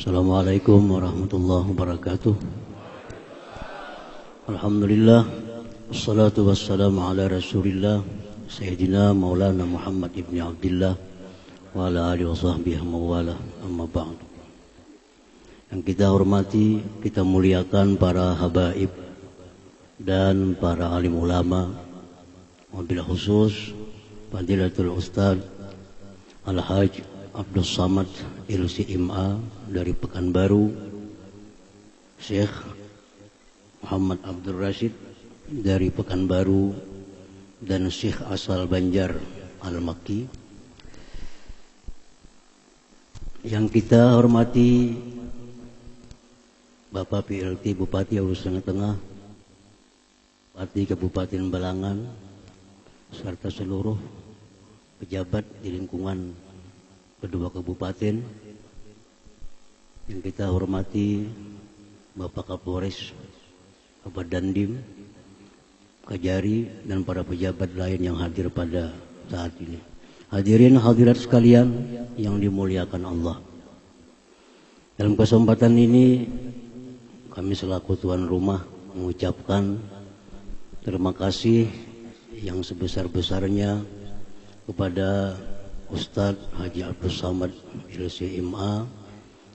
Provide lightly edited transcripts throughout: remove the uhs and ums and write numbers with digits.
Assalamualaikum warahmatullahi wabarakatuh. Alhamdulillah, wassalatu wassalamu ala rasulillah Sayyidina Maulana Muhammad ibn Abdillah wa ala alihi wa sahbihi mawala, amma ba'du. Yang kita hormati, kita muliakan para habaib dan para alim ulama, wabil khusus Fadilatul Ustaz Al-Haj Abdul Samad LCMA dari Pekanbaru, Syekh Muhammad Abdul Rashid dari Pekanbaru, dan Syekh asal Banjar Al-Makki. Yang kita hormati Bapak PLT Bupati Sulawesi Tengah, Bupati Kabupaten Balangan, serta seluruh pejabat di lingkungan kedua kabupaten. Yang kita hormati Bapak Kapolres, Bapak Dandim, Kajari, dan para pejabat lain yang hadir pada saat ini. Hadirin hadirat sekalian yang dimuliakan Allah. Dalam kesempatan ini kami selaku tuan rumah mengucapkan terima kasih yang sebesar-besarnya kepada Ustadz Haji Abdul Samad LCMA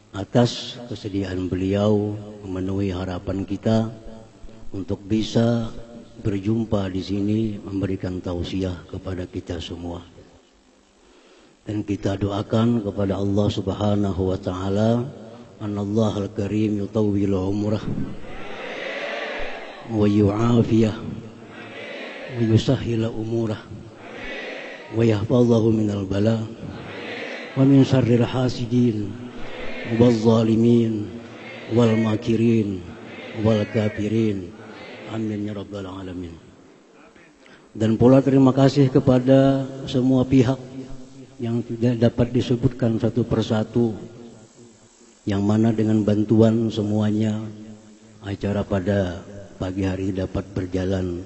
atas kesediaan beliau memenuhi harapan kita untuk bisa berjumpa di sini, memberikan tausiah kepada kita semua. Dan kita doakan kepada Allah Subhanahu wa taala, Anallahu al-Karim yutawwilu umrah wa yu'afiyah wa yusahhila umurah wa yahfazahu minal bala wa min syarril hasidin wal zalimin wal makirin wal kafirin, amin ya rabbal alamin. Dan pula terima kasih kepada semua pihak yang tidak dapat disebutkan satu persatu, yang mana dengan bantuan semuanya acara pada pagi hari dapat berjalan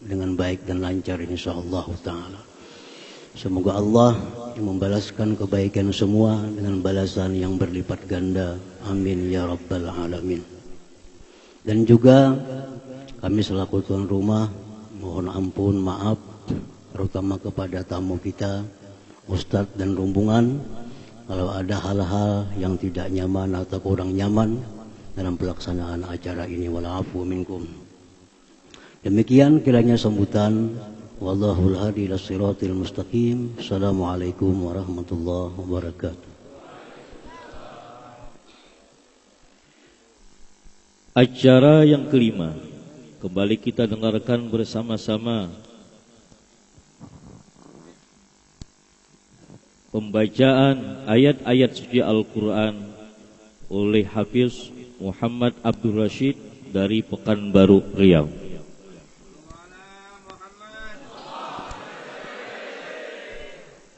dengan baik dan lancar insyaallah taala. Semoga Allah membalaskan kebaikan semua dengan balasan yang berlipat ganda, amin ya rabbal alamin. Dan juga kami selaku tuan rumah mohon ampun, maaf terutama kepada tamu kita Ustadz dan rombongan kalau ada hal-hal yang tidak nyaman atau kurang nyaman dalam pelaksanaan acara ini. Walafu minkum. Demikian kiranya sambutan. Wallahul hadi ila siratil mustaqim. Assalamualaikum warahmatullahi wabarakatuh. Acara yang kelima, kembali kita dengarkan bersama-sama pembacaan ayat-ayat suci Al-Quran oleh Hafiz Muhammad Abdul Rashid dari Pekanbaru, Riau.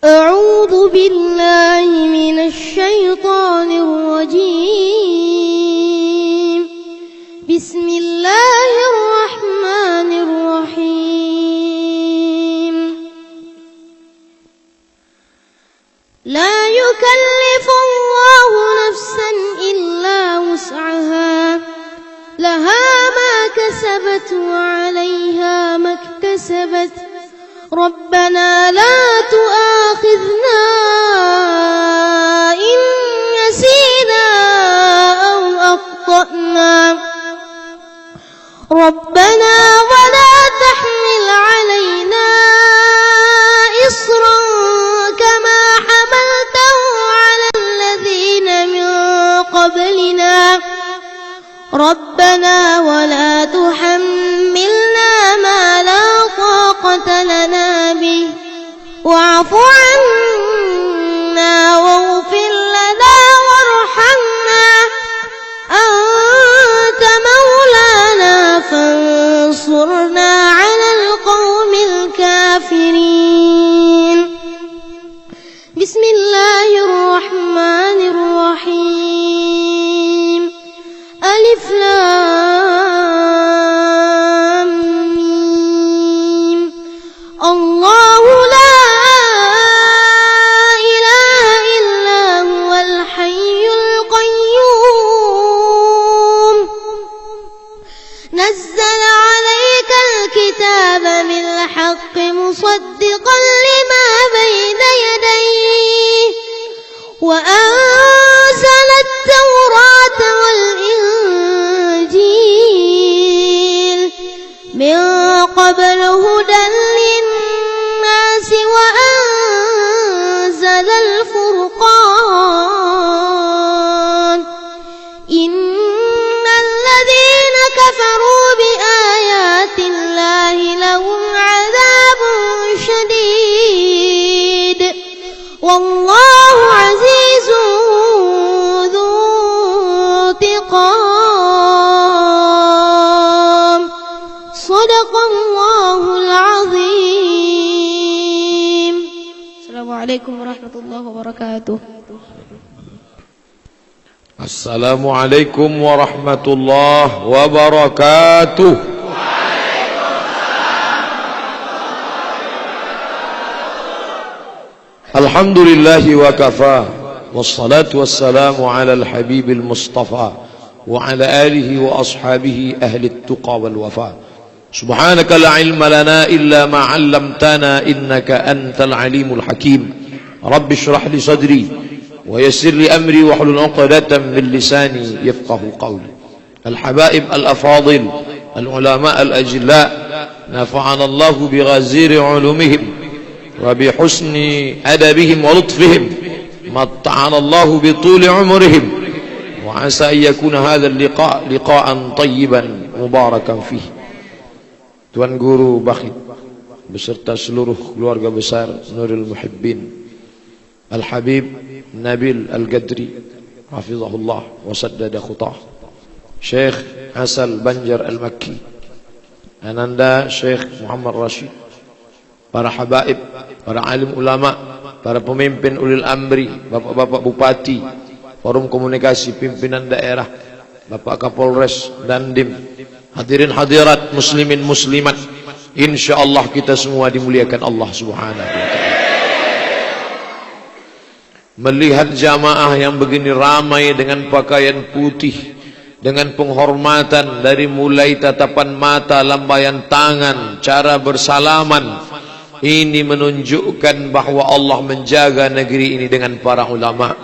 A'udzu billahi minasy syaithanir rajim. Bismillahirrahmanirrahim. La yukallifullahu nafsan illa wus'aha. Laha ma kasabat wa 'alayha ma iktasabat. Rabbana la tu'akhidhna in nasina aw akhtana. Rabbana wa la tahmil 'alayna isran kama hamaltahu 'ala alladhina min qablina. Rabbana wa la tuhammilna ma la taqata lana bih wa'fu 'anna waghfir lana warhamna anta maulana fansurna 'alal qaumil kafirin. Bismillahirrahmanirrahim. Alif Lam Mim. Allahu la wabarakatuh. Assalamualaikum warahmatullahi wabarakatuh. Alhamdulillahi wa kafa, wassalatu wassalamu ala al-habibil mustafa wa ala alihi wa ashabihi ahli at-tuqa wal wafa. Subhanaka la ilma lana illa ma 'allamtana innaka antal alimul hakim. Rabbi shrah li sadri wa yassir li amri wa hlul 'uqdatam min lisani yafqahu qawli. Al-habaib al-afadil, al-ulama al-ajla, nafa'ana Allah bi ghaziri 'ulumihim wa bi husni adabihim wa lutfihim, matta'ana Allah bi tuli umrihim, wa asa an yakuna hadha al-liqa' liqa'an tayyiban mubarakan fihi. Tuan Guru Bakhit beserta seluruh keluarga besar Nurul Muhibbin, Al-Habib Nabil Al-Gadri hafizahullah wa saddada khutah, Syekh Asal Banjar Al-Makki, Ananda Syekh Muhammad Rashid, para habaib, para alim ulama, para pemimpin ulil amri, bapak-bapak bupati, forum komunikasi pimpinan daerah, Bapak Kapolres, Dandim, hadirin hadirat, muslimin muslimat, insyaallah kita semua dimuliakan Allah Subhanahu wa taala. Melihat jamaah yang begini ramai dengan pakaian putih, dengan penghormatan dari mulai tatapan mata, lambaian tangan, cara bersalaman, ini menunjukkan bahwa Allah menjaga negeri ini dengan para ulama.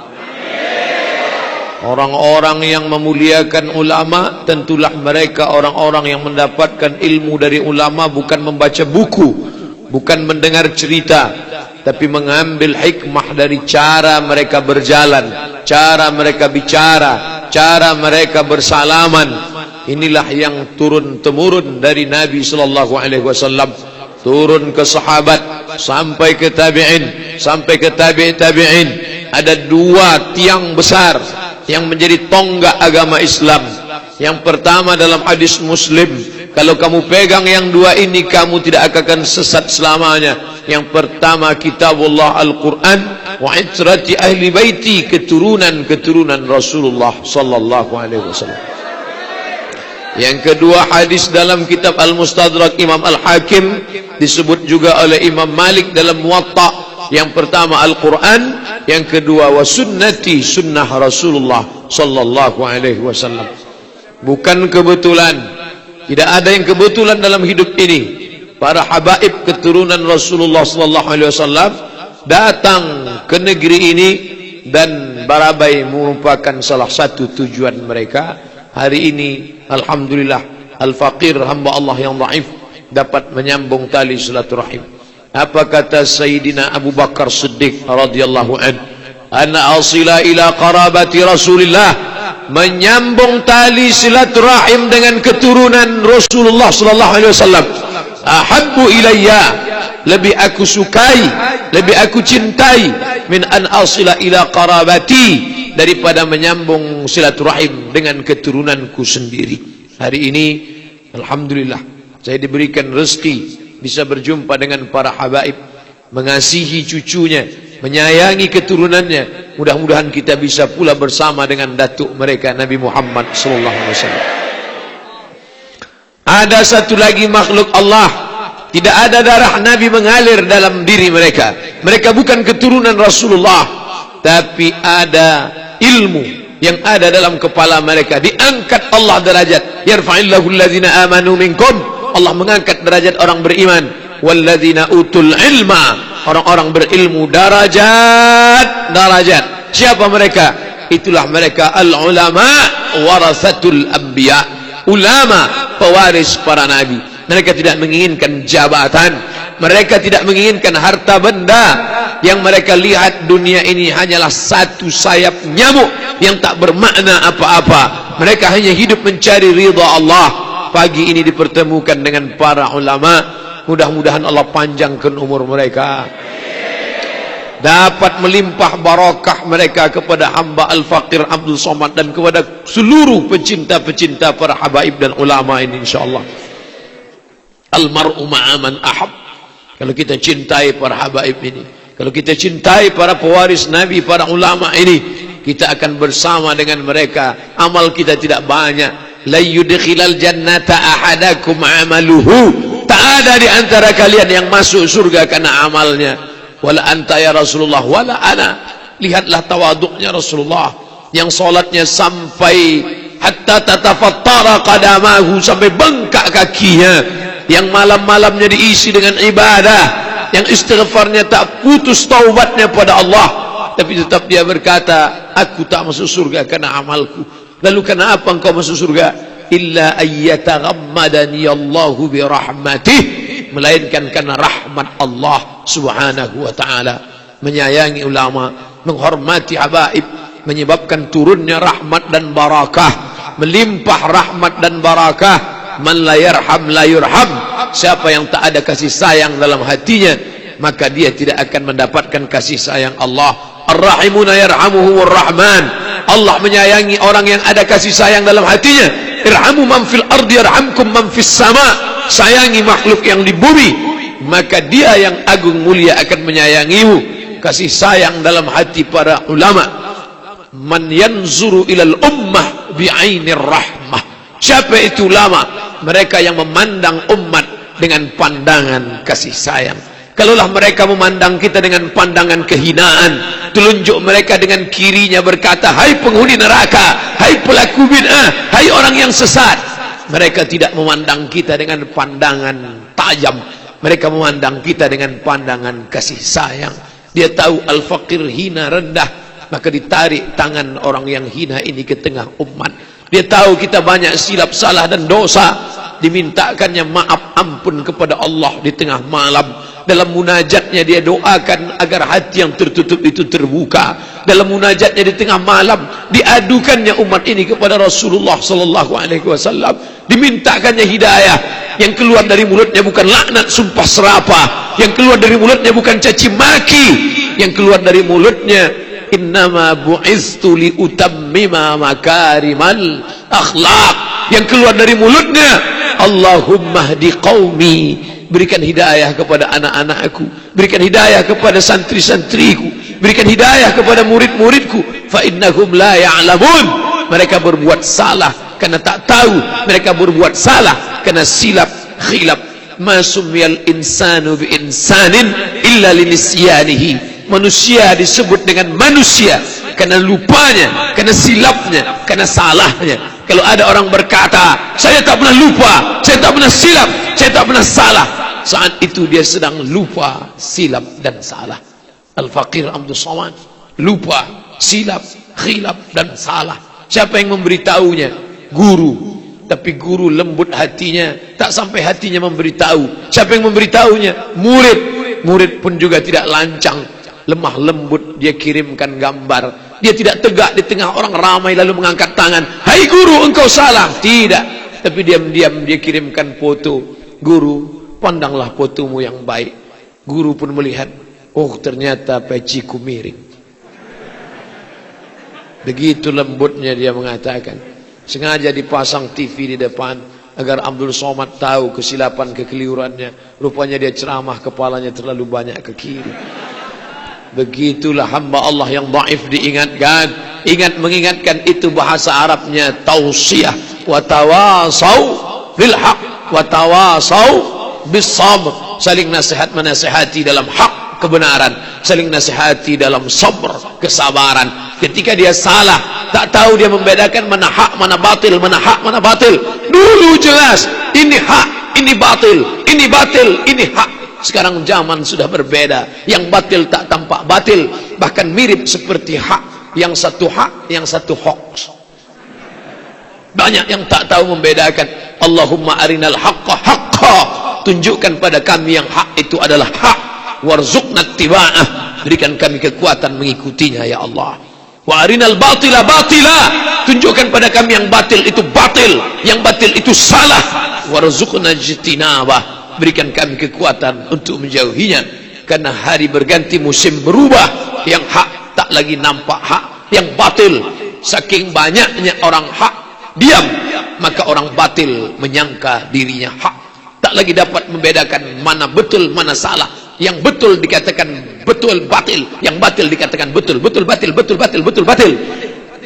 Orang-orang yang memuliakan ulama tentulah mereka orang-orang yang mendapatkan ilmu dari ulama, bukan membaca buku, bukan mendengar cerita, tapi mengambil hikmah dari cara mereka berjalan, cara mereka bicara, cara mereka bersalaman. Inilah yang turun-temurun dari Nabi sallallahu alaihi wasallam, turun ke sahabat, sampai ke tabi'in, sampai ke tabi'in. Ada dua tiang besar yang menjadi tonggak agama Islam. Yang pertama dalam hadis Muslim, kalau kamu pegang yang dua ini kamu tidak akan sesat selamanya. Yang pertama kitabullah Al-Quran, wa itrati ahli baiti, keturunan Rasulullah sallallahu alaihi wasallam. Yang kedua hadis dalam kitab Al-Mustadrak Imam Al-Hakim, disebut juga oleh Imam Malik dalam Muwatta. Yang pertama Al-Quran, yang kedua wa sunnati, sunnah Rasulullah sallallahu alaihi wasallam. Bukan kebetulan, tidak ada yang kebetulan dalam hidup ini. Para habaib keturunan Rasulullah sallallahu alaihi wasallam datang ke negeri ini, dan Barabai merupakan salah satu tujuan mereka. Hari ini alhamdulillah al-faqir hamba Allah yang dhaif dapat menyambung tali silaturahim. Apa kata Sayyidina Abu Bakar Siddiq radhiyallahu anhu? Ana asila ila qarabati Rasulillah, menyambung tali silaturahim dengan keturunan Rasulullah sallallahu alaihi wasallam. Ahabbu ilayya, lebih aku sukai, lebih aku cintai, min an asila ila qarabati, daripada menyambung silaturahim dengan keturunanku sendiri. Hari ini alhamdulillah saya diberikan rezeki bisa berjumpa dengan para habaib, mengasihi cucunya, menyayangi keturunannya. Mudah-mudahan kita bisa pula bersama dengan datuk mereka Nabi Muhammad sallallahu alaihi wasallam. Ada satu lagi makhluk Allah, tidak ada darah Nabi mengalir dalam diri mereka. Mereka bukan keturunan Rasulullah, tapi ada ilmu yang ada dalam kepala mereka. Diangkat Allah derajat. Yarfa'illahu alladhina amanu minkum, Allah mengangkat derajat orang beriman. Walladzina utul ilma, orang-orang berilmu, darajat. Siapa mereka? Itulah mereka al-ulama warasatul anbiya, ulama pewaris para nabi. Mereka tidak menginginkan jabatan, mereka tidak menginginkan harta benda. Yang mereka lihat dunia ini hanyalah satu sayap nyamuk yang tak bermakna apa-apa. Mereka hanya hidup mencari ridha Allah. Pagi ini dipertemukan dengan para ulama, mudah-mudahan Allah panjangkan umur mereka, dapat melimpah barakah mereka kepada hamba Al-Faqir Abdul Somad dan kepada seluruh pecinta-pecinta para habaib dan ulama ini insyaallah. Al-mar'u ma'aman ahab, kalau kita cintai para habaib ini, Kalau kita cintai para pewaris Nabi, para ulama ini, kita akan bersama dengan mereka. Amal kita tidak banyak. La yudkhilal jannata ahadakum amaluhu. Tak ada di antara kalian yang masuk surga karena amalnya. Wala anta ya Rasulullah, wala ana. Lihatlah tawaduknya Rasulullah yang solatnya sampai hatta tatafattara qadamahu, sampai bengkak kakinya, yang malam-malamnya diisi dengan ibadah, yang istighfarnya tak putus taubatnya pada Allah, tapi tetap dia berkata, aku tak masuk surga karena amalku. Lalu kenapa engkau masuk surga? Illa ayyataghammadani Allahu bi rahmatih, melainkan karena rahmat Allah subhanahu wa ta'ala. Menyayangi ulama, menghormati habaib, menyebabkan turunnya rahmat dan barakah, melimpah rahmat dan barakah. Man la yarham la yurham. Siapa yang tak ada kasih sayang dalam hatinya, maka dia tidak akan mendapatkan kasih sayang Allah. Ar-rahimuna yarhamuhumur rahman. Allah menyayangi orang yang ada kasih sayang dalam hatinya. Irhamu man fil ardi yarhamkum man fis sama. Sayangi makhluk yang di bumi, maka dia yang agung mulia akan menyayangimu. Kasih sayang dalam hati para ulama. Man yanzuru ilal ummah bi'ainir rahmah. Siapa itu ulama? Mereka yang memandang umat dengan pandangan kasih sayang. Kalaulah mereka memandang kita dengan pandangan kehinaan, telunjuk mereka dengan kirinya berkata, hai penghuni neraka, hai pelaku bid'ah, hai orang yang sesat. Mereka tidak memandang kita dengan pandangan tajam. Mereka memandang kita dengan pandangan kasih sayang. Dia tahu al-faqir hina, rendah, maka ditarik tangan orang yang hina ini ke tengah umat. Dia tahu kita banyak silap, salah dan dosa, dimintakannya maaf ampun kepada Allah di tengah malam. Dalam munajatnya dia doakan agar hati yang tertutup itu terbuka. Dalam munajatnya di tengah malam, diadukannya umat ini kepada Rasulullah sallallahu alaihi wasallam. Dimintakannya hidayah. Yang keluar dari mulutnya bukan laknat, sumpah serapah. Yang keluar dari mulutnya bukan caci maki. Yang keluar dari mulutnya, innama bu'iztu li utammima makarimal akhlaq. Yang keluar dari mulutnya, Allahumma hdi qaumi. Berikan hidayah kepada anak-anakku, berikan hidayah kepada santri-santriku, berikan hidayah kepada murid-muridku. Fa innahum la ya'lamun. Mereka berbuat salah karena tak tahu. Mereka berbuat salah karena silap, khilaf. Ma sumiyal insanu bi insanin illa linisyanihi. Manusia disebut dengan manusia karena lupanya, karena silapnya, karena salahnya. Kalau ada orang berkata, saya tak pernah lupa, saya tak pernah silap, saya tak pernah salah, saat itu dia sedang lupa, silap dan salah. Al-Faqir Abdul Somad lupa, silap, khilaf dan salah. Siapa yang memberitahunya? Guru. Tapi guru lembut hatinya, tak sampai hatinya memberitahu. Siapa yang memberitahunya? Murid. Murid pun juga tidak lancang, lemah lembut. Dia kirimkan gambar. Dia tidak tegak di tengah orang ramai lalu mengangkat tangan, hai guru engkau salah. Tidak. Tapi diam-diam dia kirimkan foto. Guru, pandanglah fotomu yang baik. Guru pun melihat, oh ternyata peciku miring. Begitu lembutnya dia mengatakan. Sengaja dipasang TV di depan agar Abdul Somad tahu kesilapan kekeliruannya. Rupanya dia ceramah, kepalanya terlalu banyak ke kiri. Begitulah hamba Allah yang dhaif diingatkan. Ingat, mengingatkan itu bahasa Arabnya tausiyah. Wa tawasau bil haq wa tawasau bis sabr. Saling nasihat menasihati dalam hak, kebenaran, saling nasihati dalam sabr, kesabaran. Ketika dia salah, tak tahu dia membedakan mana hak, mana batil, mana hak, mana batil. Dulu jelas, ini hak, ini batil, ini batil, ini hak. Sekarang zaman sudah berbeda. Yang batil tak tampak batil, bahkan mirip seperti hak. Yang satu hak, yang satu hoax. Banyak yang tak tahu membedakan. Allahumma arinal haqqa haqqa. Tunjukkan pada kami yang hak itu adalah hak. Warzuqna ittiba'ah. Berikan kami kekuatan mengikutinya ya Allah. Wa arinal batila batila. Tunjukkan pada kami yang batil itu batil, yang batil itu salah. Warzuqna ijtinabah. Berikan kami kekuatan untuk menjauhinya. Karena hari berganti, musim berubah. Yang hak tak lagi nampak hak, yang batil. Saking banyaknya orang hak diam, maka orang batil menyangka dirinya hak. Tak lagi dapat membedakan mana betul, mana salah. Yang betul dikatakan betul batil, yang batil dikatakan betul, betul batil, betul batil, betul batil,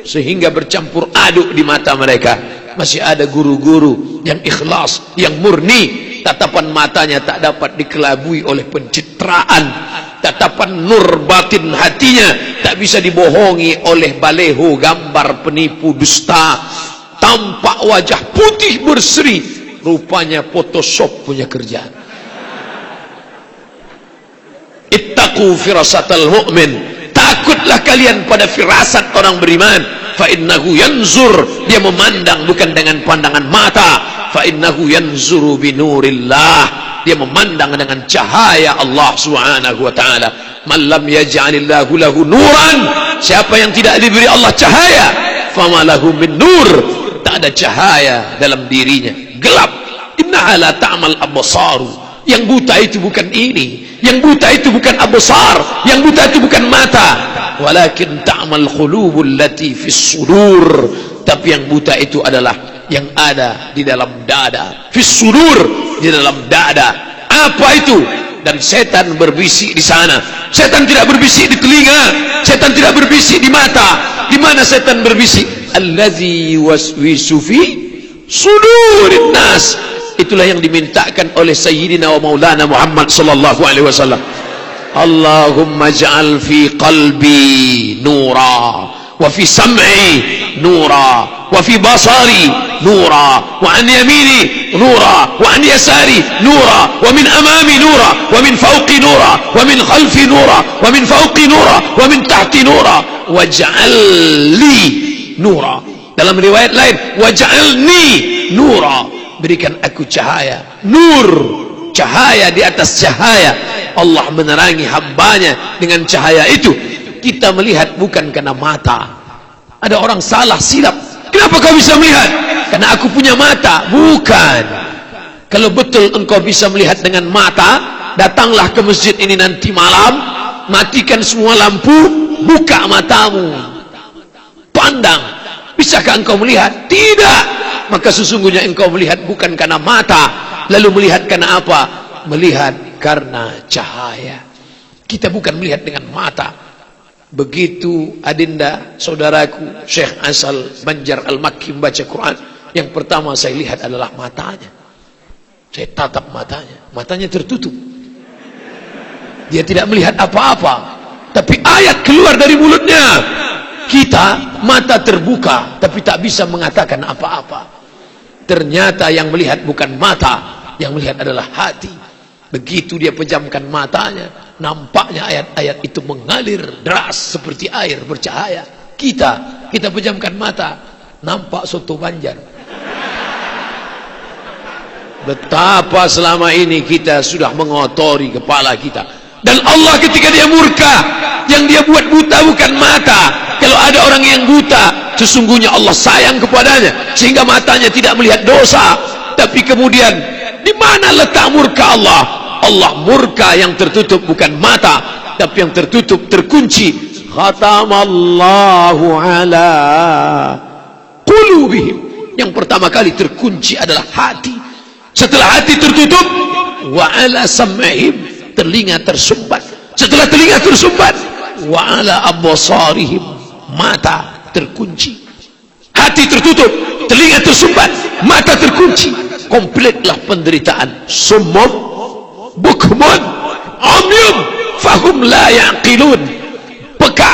sehingga bercampur aduk di mata mereka. Masih ada guru-guru yang ikhlas, yang murni, tatapan matanya tak dapat dikelabui oleh pencitraan, tatapan nur batin hatinya tak bisa dibohongi oleh baleho gambar penipu dusta. Tampak wajah putih berseri, rupanya Photoshop punya kerjaan. Ittaqu firasatal mu'min, takutlah kalian pada firasat orang beriman. Fa innahu yanzur, dia memandang bukan dengan pandangan mata. Fa innahu yanzuru binurillah, dia memandang dengan cahaya Allah Subhanahu wa taala. Man lam yaj'alillahu lahu nuran, siapa yang tidak diberi Allah cahaya, fama lahu min nur, tak ada cahaya dalam dirinya, gelap. Innaha la ta'mal absaru, yang buta itu bukan ini, yang buta itu bukan absar, yang buta itu bukan mata, walakin ta'mal qulubul lati fis sudur, tapi yang buta itu adalah yang ada di dalam dada, fis sudur, di dalam dada. Apa itu? Dan setan berbisik di sana. Setan tidak berbisik di telinga, setan tidak berbisik di mata. Di mana setan berbisik? Allazi waswisu fi sudurin nas. Itulah yang dimintakan oleh Sayyidina wa Maulana Muhammad sallallahu alaihi wasallam. Allahumma ja'al fi qalbi nura, wa fi sam'i nura, wa fi basari nura, wa an yamini nura, wa an yasari nura, wa min amami nura, wa min fawqi nura, wa min khalfi nura, wa min fawqi nura, wa min tahti nura, waj'al li nura. Dalam riwayat lain, waj'alni nura, berikan aku cahaya, nur, cahaya di atas cahaya. Allah menerangi hambanya dengan cahaya itu. Kita melihat bukan karena mata. Ada orang salah silap, kenapa kau bisa melihat? Karena aku punya mata. Bukan. Kalau betul engkau bisa melihat dengan mata, datanglah ke masjid ini nanti malam, matikan semua lampu, buka matamu, pandang. Bisakah engkau melihat? Tidak. Maka sesungguhnya engkau melihat bukan karena mata. Lalu melihat karena apa? Melihat karena cahaya. Kita bukan melihat dengan mata. Begitu adinda saudaraku Syekh Asal Banjar Al-Makki membaca Quran, yang pertama saya lihat adalah matanya. Saya tatap matanya, matanya tertutup, dia tidak melihat apa-apa, tapi ayat keluar dari mulutnya. Kita mata terbuka tapi tak bisa mengatakan apa-apa. Ternyata yang melihat bukan mata, yang melihat adalah hati. Begitu dia pejamkan matanya, nampaknya ayat-ayat itu mengalir deras seperti air bercahaya. Kita pejamkan mata, nampak soto Banjar. Betapa selama ini kita sudah mengotori kepala kita. Dan Allah ketika dia murka, yang dia buat buta bukan mata. Kalau ada orang yang buta, sesungguhnya Allah sayang kepadanya sehingga matanya tidak melihat dosa. Tapi kemudian di mana letak murka Allah? Allah murka yang tertutup bukan mata, tapi yang tertutup, terkunci. Khatamallahu ala qulubihim. Yang pertama kali terkunci adalah hati. Setelah hati tertutup, wa ala sam'ihim, telinga tersumbat. Setelah telinga tersumbat, wa ala absarihim, mata terkunci. Hati tertutup, telinga tersumbat, mata terkunci. Kompletlah penderitaan. Summum bukmun umyun fahum la yaqilun. Peka,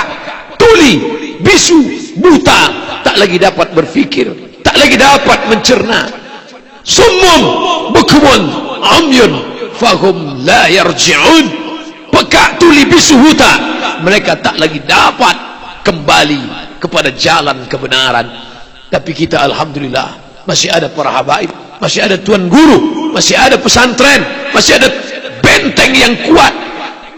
tuli, bisu, buta, tak lagi dapat berfikir, tak lagi dapat mencerna. Summum bukmun umyun fahum la yarji'un. Peka, tuli, bisu, buta, mereka tak lagi dapat kembali kepada jalan kebenaran. Tapi kita alhamdulillah masih ada para habaib, masih ada tuan guru, masih ada pesantren, masih ada benteng yang kuat.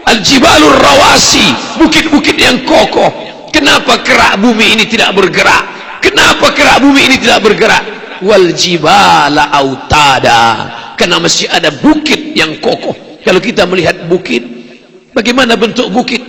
Al-jibalur rawasi, bukit-bukit yang kokoh. Kenapa kerak bumi ini tidak bergerak? Kenapa kerak bumi ini tidak bergerak? Wal jibala autada, karena masih ada bukit yang kokoh. Kalau kita melihat bukit, bagaimana bentuk bukit?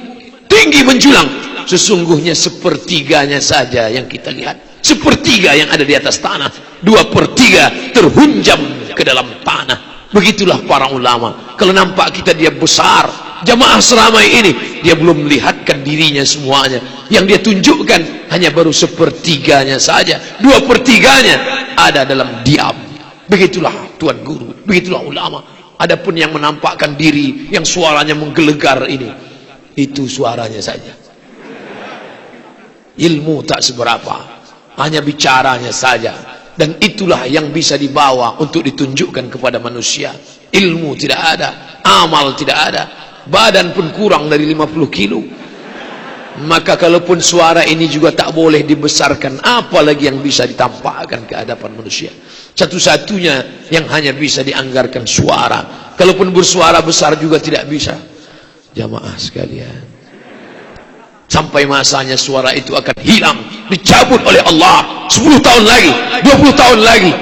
Tinggi menjulang. Sesungguhnya sepertiganya saja yang kita lihat, sepertiga yang ada di atas tanah, 2/3 terhunjam ke dalam tanah. Begitulah para ulama. Kalau nampak kita dia besar, Jamaah seramai ini, dia belum melihatkan dirinya semuanya. Yang dia tunjukkan hanya baru sepertiganya saja, 2/3 ada dalam diam. Begitulah Tuan Guru, begitulah ulama. Adapun yang menampakkan diri, yang suaranya menggelegar ini, itu suaranya saja. Ilmu tak seberapa, hanya bicaranya saja. Dan itulah yang bisa dibawa untuk ditunjukkan kepada manusia. Ilmu tidak ada, amal tidak ada, badan pun kurang dari 50 kilo. Maka kalaupun suara ini juga tak boleh dibesarkan, apalagi yang bisa ditampakkan ke hadapan manusia. Satu-satunya yang hanya bisa dianggarkan suara. Kalaupun bersuara besar juga tidak bisa. Jamaah sekalian, sampai masanya suara itu akan hilang, dicabut oleh Allah. 10 tahun lagi, 20 tahun lagi,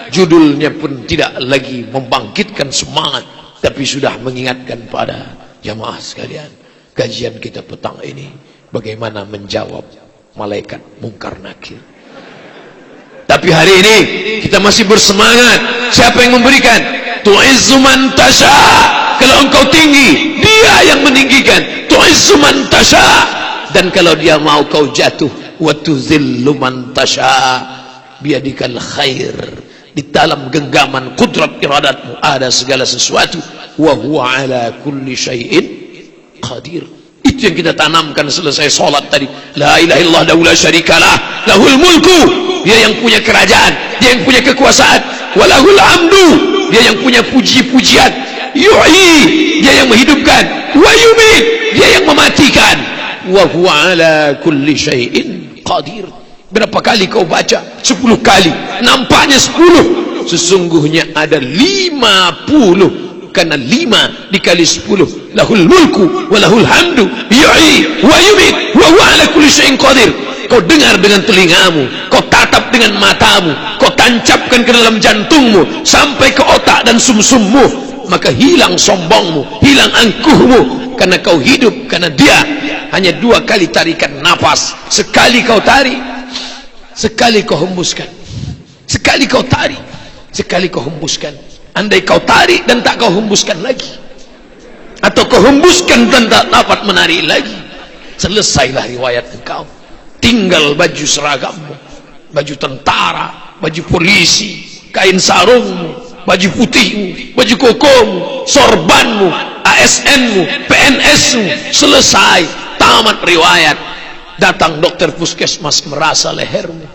judulnya pun tidak lagi membangkitkan semangat, tapi sudah mengingatkan pada jamaah sekalian. Kajian kita petang ini, bagaimana menjawab malaikat mungkar nakir. Tapi hari ini kita masih bersemangat. Siapa yang memberikan? Tu'izzu man tasha. Kalau engkau tinggi, dia yang meninggikan. Tu'izzu man tasha. Dan kalau dia mau kau jatuh, wa tuzillu man tasha. Biadikal khair. Di dalam genggaman kudrat iradatmu ada segala sesuatu. Wa huwa ala kulli syai'in qadir. Itu yang kita tanamkan selesai sholat tadi. La ilaha illallah la syarikalah, lahul mulku. Dia yang punya kerajaan, dia yang punya kekuasaan. Walahul hamdu. Dia yang punya puji-pujian. Yuhyi, dia yang menghidupkan. Wa yumit, dia yang mematikan. Wa huwa ala kulli syai'in qadir. Berapa kali kau baca? 10 kali. Nampaknya 10. Sesungguhnya ada 50. Karena 5 dikali 10, lahul mulku wa lahul hamdu yuhyi wa yumit wa huwa ala kulli syai'in qadir. Kau dengar dengan telingamu, kau tatap dengan matamu, kau tancapkan ke dalam jantungmu sampai ke otak dan sumsummu, maka hilang sombongmu, hilang angkuhmu, karena kau hidup karena dia. Hanya 2 kali tarikan nafas. Sekali kau tarik, sekali kau hembuskan. Sekali kau tarik, sekali kau hembuskan. Andai kau tarik dan tak kau hembuskan lagi, atau kau hembuskan dan tak dapat menarik lagi, selesailah riwayat engkau. Tinggal baju seragammu, baju tentara, baju polisi, kain sarungmu, baju putihmu, baju kokomu, sorbanmu, ASN-mu, PNS-mu. Selesai, tamat riwayat. Datang dokter puskesmas, merasa lehermu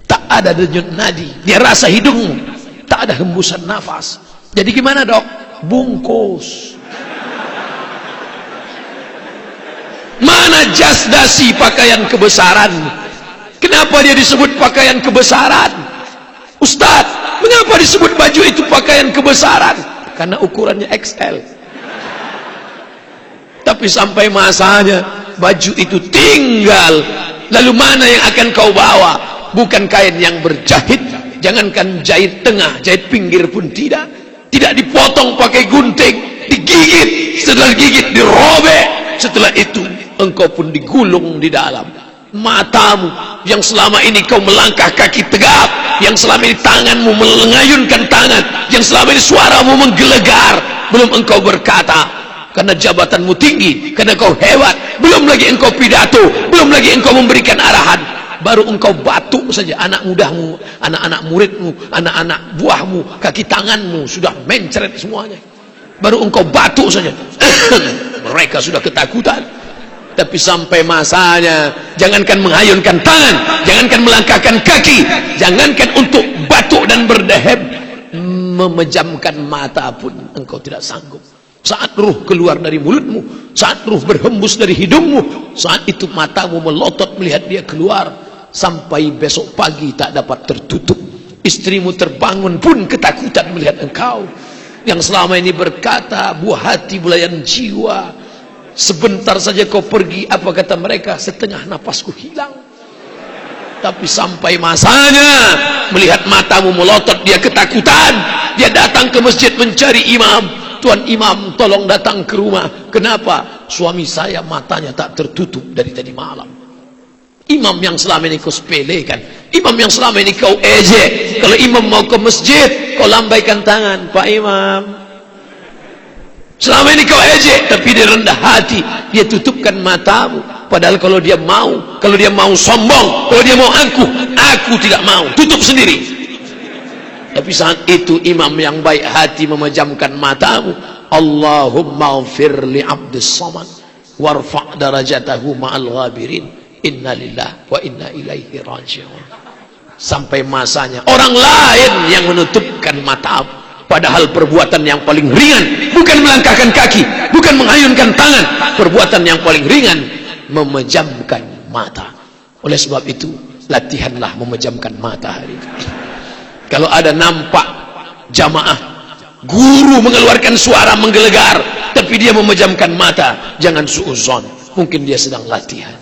tak ada denyut nadi, dia rasa hidungmu tak ada hembusan nafas. Jadi gimana dok? Bungkus. Mana jas dasi pakaian kebesaran? Kenapa dia disebut pakaian kebesaran? Ustadz, mengapa disebut baju itu pakaian kebesaran? Karena ukurannya XL. Tapi sampai masanya baju itu tinggal. Lalu mana yang akan kau bawa? Bukan kain yang berjahit. Jangankan jahit tengah, jahit pinggir pun tidak. Tidak dipotong pakai gunting, digigit. Setelah digigit dirobek. Setelah itu engkau pun digulung di dalam. Matamu yang selama ini kau melangkah kaki tegap, yang selama ini tanganmu mengayunkan tangan, yang selama ini suaramu menggelegar, belum engkau berkata karena jabatanmu tinggi, karena kau hebat, belum lagi engkau pidato, belum lagi engkau memberikan arahan. Baru engkau batuk saja, anak mudahmu, anak-anak muridmu, anak-anak buahmu, kaki tanganmu sudah mencret semuanya. Baru engkau batuk saja, mereka sudah ketakutan. Tapi sampai masanya, jangankan menghayunkan tangan, jangankan melangkahkan kaki, jangankan untuk batuk dan berdeheb, memejamkan mata pun engkau tidak sanggup. Saat ruh keluar dari mulutmu, saat ruh berhembus dari hidungmu, saat itu matamu melotot melihat dia keluar. Sampai besok pagi tak dapat tertutup. Istrimu terbangun pun ketakutan melihat engkau yang selama ini berkata buah hati belayan jiwa. Sebentar saja kau pergi, apa kata mereka? Setengah napasku hilang. Tapi sampai masanya melihat matamu melotot, dia ketakutan. Dia datang ke masjid mencari imam. Tuan imam, tolong datang ke rumah. Kenapa? Suami saya matanya tak tertutup dari tadi malam. Imam yang selama ini kau sepelekan, imam yang selama ini kau ejek. Kalau imam mau ke masjid, kau lambaikan tangan, Pak Imam. Selama ini kau ejek, tapi dia rendah hati, dia tutupkan matamu. Padahal kalau dia mau sombong, kalau dia mau aku tidak mau, tutup sendiri. Tapi saat itu imam yang baik hati memejamkan matamu. Allahumma ghfir li abdis samad warfa' darajatahu ma'al ghabirin, inna lillahi wa inna ilaihi raji'un. Sampai masanya orang lain yang menutupkan matamu. Padahal perbuatan yang paling ringan bukan melangkahkan kaki, bukan mengayunkan tangan. Perbuatan yang paling ringan memejamkan mata. Oleh sebab itu, latihanlah memejamkan mata hari ini. Kalau ada nampak jamaah guru mengeluarkan suara menggelegar, tapi dia memejamkan mata, jangan suudzon, mungkin dia sedang latihan.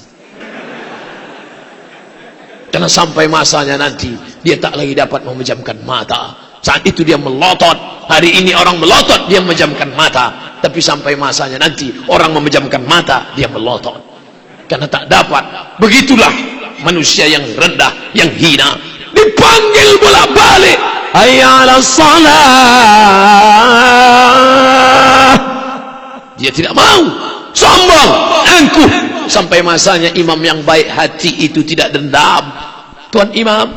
Karena sampai masanya nanti dia tak lagi dapat memejamkan mata. Saat itu dia melotot. Hari ini orang melotot, dia memejamkan mata. Tapi sampai masanya nanti orang memejamkan mata, dia melotot. Karena tak dapat. Begitulah manusia yang rendah, yang hina, dipanggil bolak-balik, hayya 'alas shalah, dia tidak mau, sombong, angkuh. Sampai masanya imam yang baik hati itu tidak dendam. Tuan imam,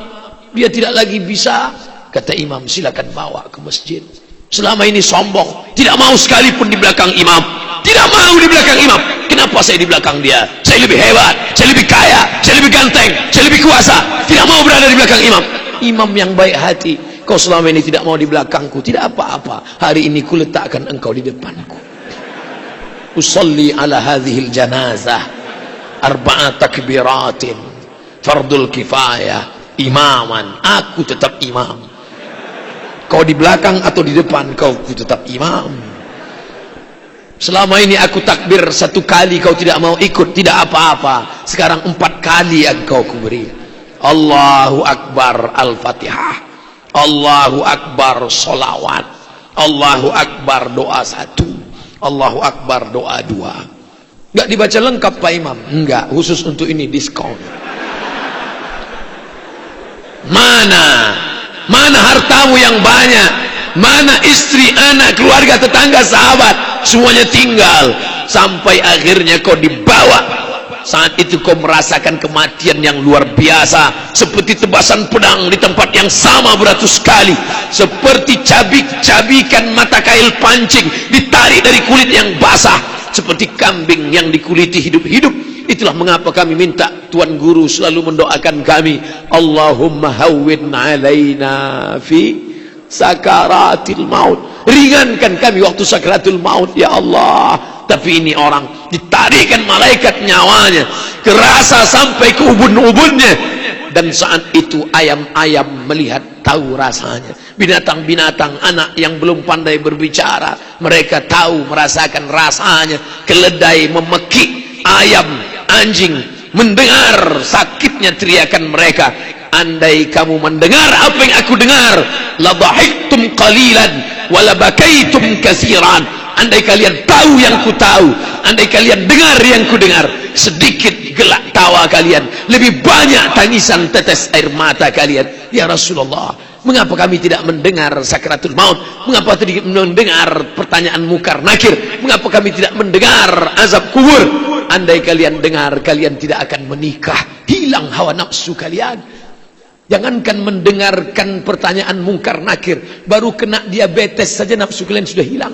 dia tidak lagi bisa. Kata imam, silakan bawa ke masjid. Selama ini sombong, tidak mau sekalipun di belakang imam, tidak mau di belakang imam. Kenapa saya di belakang dia? Saya lebih hebat, saya lebih kaya, saya lebih ganteng, saya lebih kuasa. Tidak mau berada di belakang imam. Imam yang baik hati, kau selama ini tidak mau di belakangku, tidak apa-apa. Hari ini kuletakkan engkau di depanku. Usalli ala hadhil janazah arba'a takbiratin fardul kifayah imaman. Aku tetap imam. Kau di belakang atau di depan, kau tetap imam. Selama ini aku takbir 1 kali, kau tidak mau ikut, tidak apa-apa. Sekarang 4 kali engkau kuberi. Allahu Akbar Al-Fatihah, Allahu Akbar Solawat, Allahu Akbar doa 1, Allahu Akbar doa 2. Enggak dibaca lengkap Pak Imam? Enggak, khusus untuk ini diskon. Mana hartamu yang banyak? Mana istri, anak, keluarga, tetangga, sahabat? Semuanya tinggal. Sampai akhirnya kau dibawa. Saat itu kau merasakan kematian yang luar biasa. Seperti tebasan pedang di tempat yang sama beratus kali. Seperti cabik-cabikan mata kail pancing ditarik dari kulit yang basah. Seperti kambing yang dikuliti hidup-hidup. Itulah mengapa kami minta Tuan Guru selalu mendoakan kami, Allahumma hawwin alaina fi sakaratil maut. Ringankan kami waktu sakaratul maut ya Allah. Tapi ini orang ditarikkan malaikat nyawanya, kerasa sampai ke ubun-ubunnya. Dan saat itu ayam-ayam melihat, tahu rasanya. Binatang-binatang, anak yang belum pandai berbicara, mereka tahu, merasakan rasanya. Keledai memekik, ayam, anjing mendengar sakitnya teriakan mereka. Andai kamu mendengar apa yang aku dengar, la dhahiktum qalilan wa la bakaitum katsiran. Andai kalian tahu yang ku tahu, andai kalian dengar yang ku dengar, sedikit gelak tawa kalian, lebih banyak tangisan tetes air mata kalian. Ya Rasulullah, mengapa kami tidak mendengar sakratul maut? Mengapa tidak mendengar pertanyaan mungkar nakir? Mengapa kami tidak mendengar azab kubur? Andai kalian dengar, kalian tidak akan menikah, hilang hawa nafsu kalian. Jangankan mendengarkan pertanyaan mungkar nakir, baru kena diabetes saja nafsu kalian sudah hilang.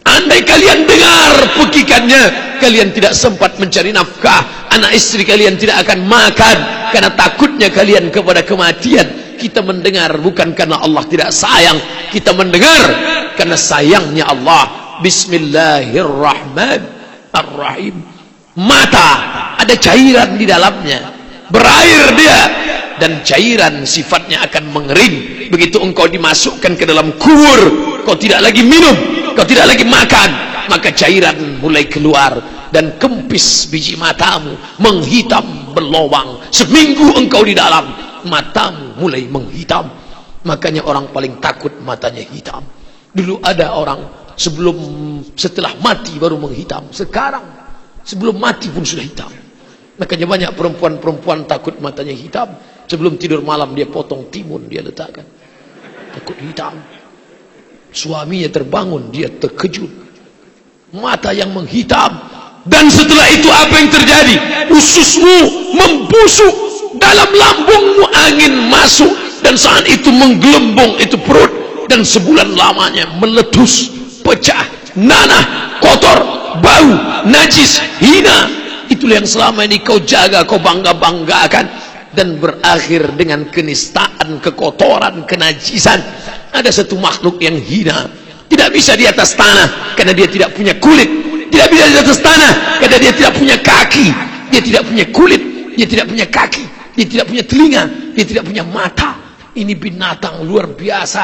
Andai kalian dengar pekikannya, kalian tidak sempat mencari nafkah. Anak istri kalian tidak akan makan karena takutnya kalian kepada kematian. Kita mendengar bukan karena Allah tidak sayang, kita mendengar karena sayangnya Allah. Bismillahirrahmanirrahim. Mata ada cairan di dalamnya, berair dia, dan cairan sifatnya akan mengering. Begitu engkau dimasukkan ke dalam kubur, kau tidak lagi minum, kau tidak lagi makan, maka cairan mulai keluar dan kempis biji matamu menghitam berlobang. Seminggu engkau di dalam, matamu mulai menghitam. Makanya orang paling takut matanya hitam. Dulu ada orang setelah mati baru menghitam. Sekarang sebelum mati pun sudah hitam. Makanya banyak perempuan-perempuan takut matanya hitam. Sebelum tidur malam dia potong timun, dia letakkan, takut hitam. Suaminya terbangun, dia terkejut, mata yang menghitam. Dan setelah itu apa yang terjadi? Ususmu membusuk, dalam lambungmu angin masuk, dan saat itu menggelembung itu perut, dan sebulan lamanya meletus, pecah, nanah, kotor, bau, najis, hina. Itulah yang selama ini kau jaga, kau bangga-banggakan, dan berakhir dengan kenistaan, kekotoran, kenajisan. Ada satu makhluk yang hina, tidak bisa di atas tanah karena dia tidak punya kulit, tidak bisa di atas tanah karena dia tidak punya kaki, dia tidak punya kulit, dia tidak punya kaki, dia tidak punya telinga, dia tidak punya mata. Ini binatang luar biasa,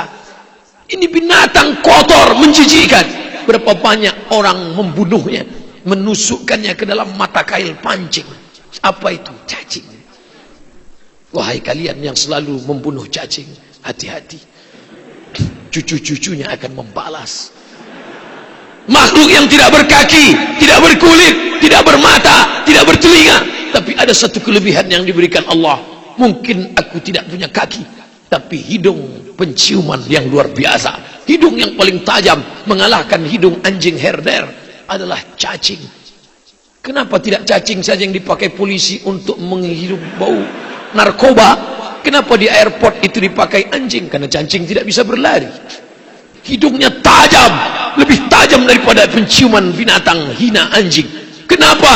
ini binatang kotor, menjijikkan. Berapa banyak orang membunuhnya, menusukkannya ke dalam mata kail pancing. Apa itu? Cacing. Wahai kalian yang selalu membunuh cacing, hati-hati, cucu-cucunya akan membalas. Makhluk yang tidak berkaki, tidak berkulit, tidak bermata, tidak bertelinga, tapi ada satu kelebihan yang diberikan Allah. Mungkin aku tidak punya kaki, tapi hidung penciuman yang luar biasa, hidung yang paling tajam, mengalahkan hidung anjing herder adalah cacing. Kenapa tidak cacing saja yang dipakai polisi untuk menghirup bau narkoba? Kenapa di airport itu dipakai anjing? Karena cacing tidak bisa berlari, hidungnya tajam, lebih tajam daripada penciuman binatang hina anjing. Kenapa?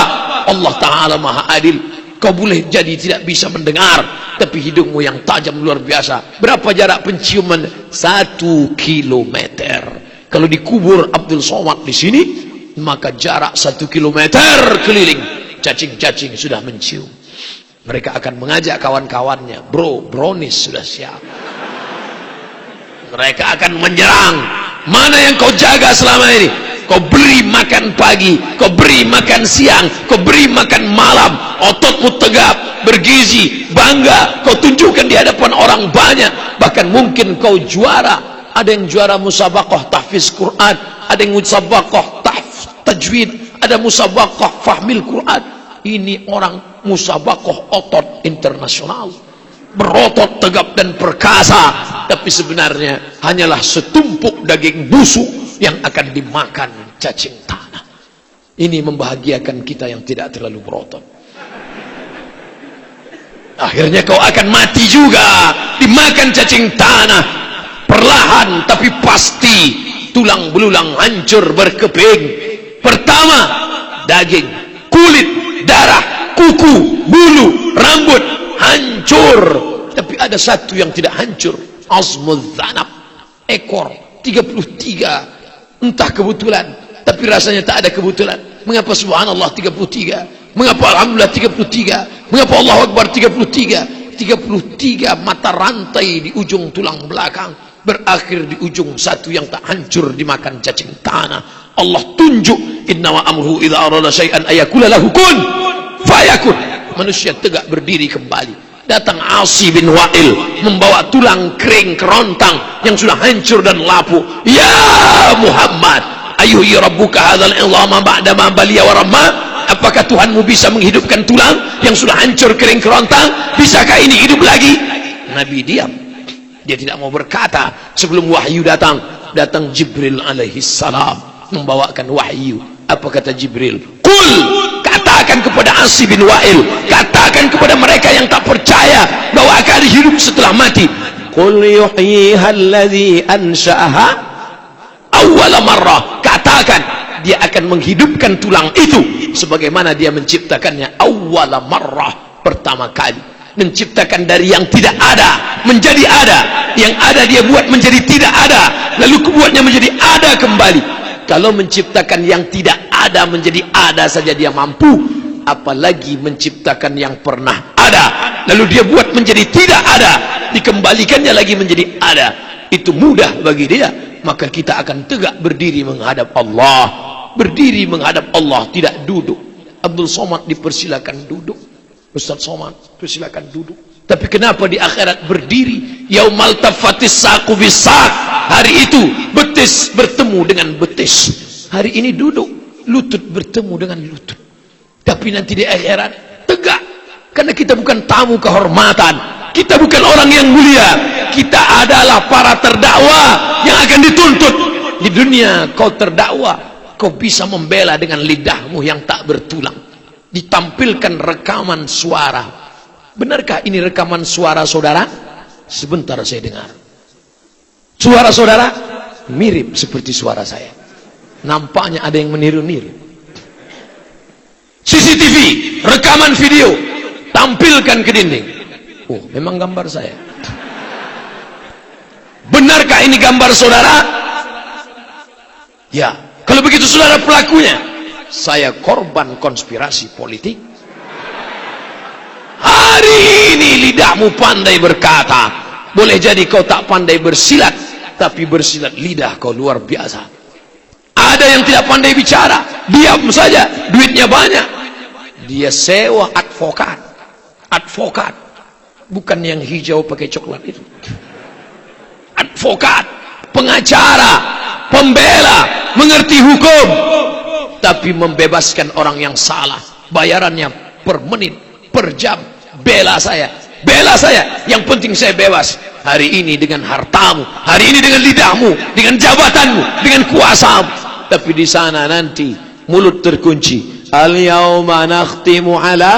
Allah Ta'ala Maha Adil. Kau boleh jadi tidak bisa mendengar, tapi hidungmu yang tajam luar biasa. Berapa jarak penciuman? 1 kilometer. Kalau dikubur Abdul Somad di sini, maka jarak 1 kilometer keliling, cacing-cacing sudah mencium. Mereka akan mengajak kawan-kawannya, brownies sudah siap. Mereka akan menyerang. Mana yang kau jaga selama ini? Kau beri makan pagi, kau beri makan siang, kau beri makan malam. Ototmu tegap, bergizi, bangga. Kau tunjukkan di hadapan orang banyak. Bahkan mungkin kau juara. Ada yang juara musabaqah tahfiz Quran, ada yang musabaqah tajwid, ada musabaqah fahmil Quran. Ini orang musabaqah otot internasional, berotot tegap dan perkasa, tapi sebenarnya hanyalah setumpuk daging busuk yang akan dimakan cacing tanah. Ini membahagiakan kita yang tidak terlalu berotot. Akhirnya kau akan mati juga, dimakan cacing tanah, perlahan tapi pasti, tulang belulang hancur berkeping. Pertama, daging, kulit, darah, kuku, bulu, rambut hancur. Tapi ada satu yang tidak hancur, azmul dhanab, ekor 33. Entah kebetulan, tapi rasanya tak ada kebetulan. Mengapa subhanallah 33? Mengapa alhamdulillah 33? Mengapa Allahu Akbar 33? 33 mata rantai di ujung tulang belakang, berakhir di ujung satu yang tak hancur dimakan cacing tanah. Allah tunjuk, innama amruhu idza arada syai'an ayakula lahu kun fayakun. Manusia tegak berdiri kembali. Datang Asi bin Wa'il membawa tulang kering kerontang yang sudah hancur dan lapuk. Ya Muhammad, ayuhi rabbuka hadzal 'idhama ba'da ma baliya wa ramma? Apakah Tuhanmu bisa menghidupkan tulang yang sudah hancur kering kerontang? Bisakah ini hidup lagi? Nabi diam. Dia tidak mau berkata. Sebelum wahyu datang, datang Jibril alaihi salam membawakan wahyu. Apa kata Jibril? Qul, katakan kepada Asi bin Wa'il, katakan kepada mereka yang tak percaya bahwa akan hidup setelah mati. Qul yuhyiha alladhi ansha'aha awwala marrah. Katakan, dia akan menghidupkan tulang itu sebagaimana dia menciptakannya awwala marrah, pertama kali. Menciptakan dari yang tidak ada menjadi ada, yang ada dia buat menjadi tidak ada, lalu kebuatnya menjadi ada kembali. Kalau menciptakan yang tidak ada menjadi ada saja dia mampu, apalagi menciptakan yang pernah ada lalu dia buat menjadi tidak ada, dikembalikannya lagi menjadi ada. Itu mudah bagi dia. Maka kita akan tegak berdiri menghadap Allah. Berdiri menghadap Allah, tidak duduk. Abdul Somad dipersilakan duduk, Ustaz Somad persilakan duduk. Tapi kenapa di akhirat berdiri? Yaumal tafatis saqu bisaq. Hari itu betis bertemu dengan betis. Hari ini duduk, lutut bertemu dengan lutut. Tapi nanti di akhirat tegak. Karena kita bukan tamu kehormatan, kita bukan orang yang mulia, kita adalah para terdakwa yang akan dituntut. Di dunia kau terdakwa, kau bisa membela dengan lidahmu yang tak bertulang. Ditampilkan rekaman suara. Benarkah ini rekaman suara saudara? Sebentar saya dengar. Suara saudara mirip seperti suara saya. Nampaknya ada yang meniru-niru. CCTV, rekaman video, tampilkan ke dinding. Oh, memang gambar saya. Benarkah ini gambar saudara? Ya. Kalau begitu saudara pelakunya. Saya korban konspirasi politik. Hari ini lidahmu pandai berkata. Boleh jadi kau tak pandai bersilat, tapi bersilat lidah kau luar biasa. Ada yang tidak pandai bicara, diam saja, duitnya banyak. Dia sewa advokat. Advokat, bukan yang hijau pakai coklat itu. Advokat, pengacara, pembela, mengerti hukum, tapi membebaskan orang yang salah. Bayarannya per menit, per jam. Bela saya, bela saya. Yang penting saya bebas. Hari ini dengan hartamu, hari ini dengan lidahmu, dengan jabatanmu, dengan kuasamu. Tapi di sana nanti mulut terkunci. Al-yawma nakhtimu ala.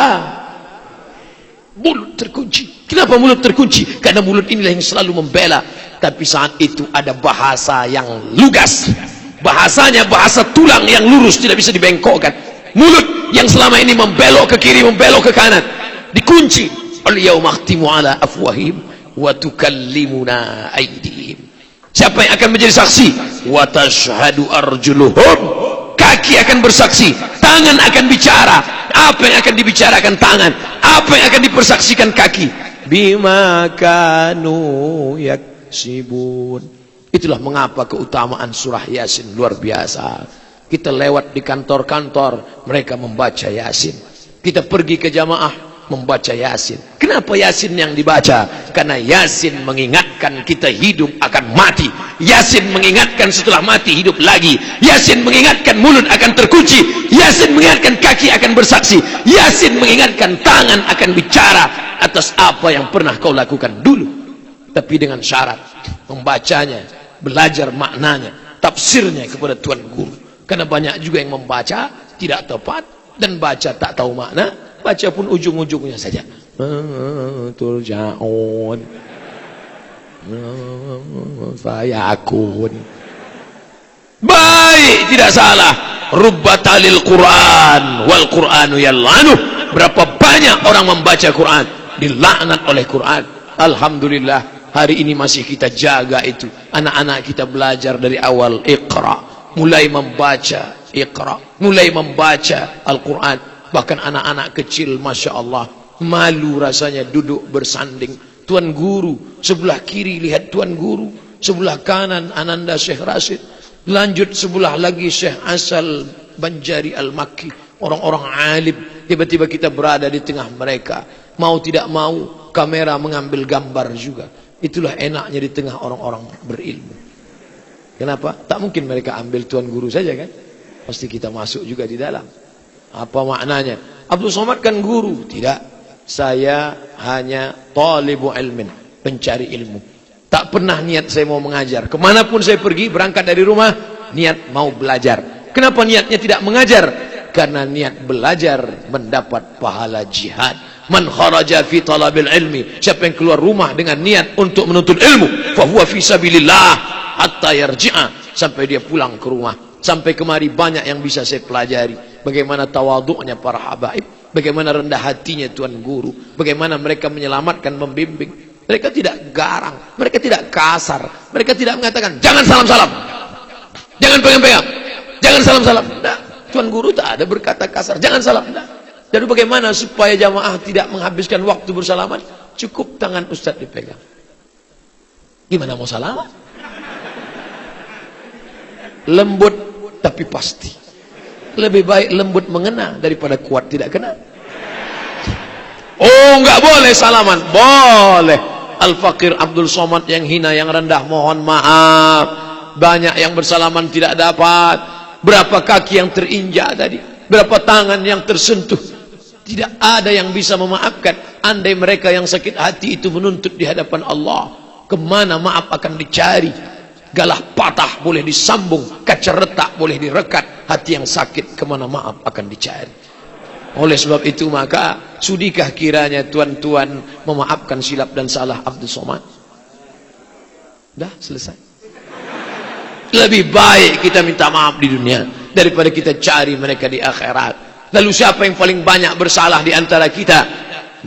Mulut terkunci. Kenapa mulut terkunci? Karena mulut inilah yang selalu membela. Tapi saat itu ada bahasa yang lugas. Bahasanya bahasa tulang yang lurus, tidak bisa dibengkokkan. Mulut yang selama ini membelok ke kiri, membelok ke kanan, dikunci. Al-yawma nakhtimu ala afwahim wa tukallimuna aydihim. Siapa yang akan menjadi saksi? Wa tashhadu arjuluhum. Kaki akan bersaksi, tangan akan bicara. Apa yang akan dibicarakan tangan? Apa yang akan dipersaksikan kaki? Bima kanu yaksibun. Itulah mengapa keutamaan surah Yasin luar biasa. Kita lewat di kantor-kantor, mereka membaca Yasin. Kita pergi ke jamaah, membaca Yasin. Kenapa Yasin yang dibaca? Karena Yasin mengingatkan kita hidup akan mati. Yasin mengingatkan setelah mati hidup lagi. Yasin mengingatkan mulut akan terkunci. Yasin mengingatkan kaki akan bersaksi. Yasin mengingatkan tangan akan bicara atas apa yang pernah kau lakukan dulu. Tapi dengan syarat membacanya, belajar maknanya, tafsirnya kepada Tuan Guru. Karena banyak juga yang membaca tidak tepat dan baca tak tahu makna. Baca pun ujung-ujungnya saja. Turja'un. Fayakun. Baik, tidak salah. Rubbatalil Quran wal Quranu yal'anu. Berapa banyak orang membaca Quran dilaknat oleh Quran. Alhamdulillah, hari ini masih kita jaga itu. Anak-anak kita belajar dari awal Iqra, mulai membaca Iqra, mulai membaca Al-Quran. Bahkan anak-anak kecil, Masya Allah, malu rasanya duduk bersanding. Tuan Guru, sebelah kiri lihat Tuan Guru, sebelah kanan Ananda Syekh Rasid, lanjut sebelah lagi Syekh Asal Banjari Al-Makki, orang-orang alim. Tiba-tiba kita berada di tengah mereka. Mau tidak mau, kamera mengambil gambar juga. Itulah enaknya di tengah orang-orang berilmu. Kenapa? Tak mungkin mereka ambil Tuan Guru saja kan? Pasti kita masuk juga di dalam. Apa maknanya? Abdul Somad kan guru? Tidak. Saya hanya talibu ilmin, pencari ilmu. Tak pernah niat saya mau mengajar. Kemanapun saya pergi, berangkat dari rumah, niat mau belajar. Kenapa niatnya tidak mengajar? Karena niat belajar mendapat pahala jihad. Man kharaja fi talabil ilmi. Siapa yang keluar rumah dengan niat untuk menuntut ilmu, fahuwa fi sabilillah hatta yarji'a. Sampai dia pulang ke rumah. Sampai kemari banyak yang bisa saya pelajari. Bagaimana tawaduknya para habaib, bagaimana rendah hatinya Tuan Guru, bagaimana mereka menyelamatkan, membimbing. Mereka tidak garang, mereka tidak kasar, mereka tidak mengatakan jangan salam-salam, jangan pegang-pegang, jangan salam-salam. Nah, Tuan Guru tak ada berkata kasar, jangan salam. Nah. Jadi bagaimana supaya jamaah tidak menghabiskan waktu bersalaman? Cukup tangan Ustaz dipegang. Gimana mau salaman? Lembut tapi pasti. Lebih baik lembut mengena daripada kuat tidak kena. Oh, enggak boleh salaman. Boleh. Al-Fakir Abdul Somad yang hina, yang rendah, mohon maaf. Banyak yang bersalaman tidak dapat. Berapa kaki yang terinjak tadi, berapa tangan yang tersentuh. Tidak ada yang bisa memaafkan. Andai mereka yang sakit hati itu menuntut di hadapan Allah, Kemana maaf akan dicari. Galah patah boleh disambung, kaca retak boleh direkat, hati yang sakit kemana maaf akan dicari. Oleh sebab itu maka sudikah kiranya tuan-tuan memaafkan silap dan salah Abdul Somad? Dah selesai. Lebih baik kita minta maaf di dunia daripada kita cari mereka di akhirat. Lalu siapa yang paling banyak bersalah di antara kita?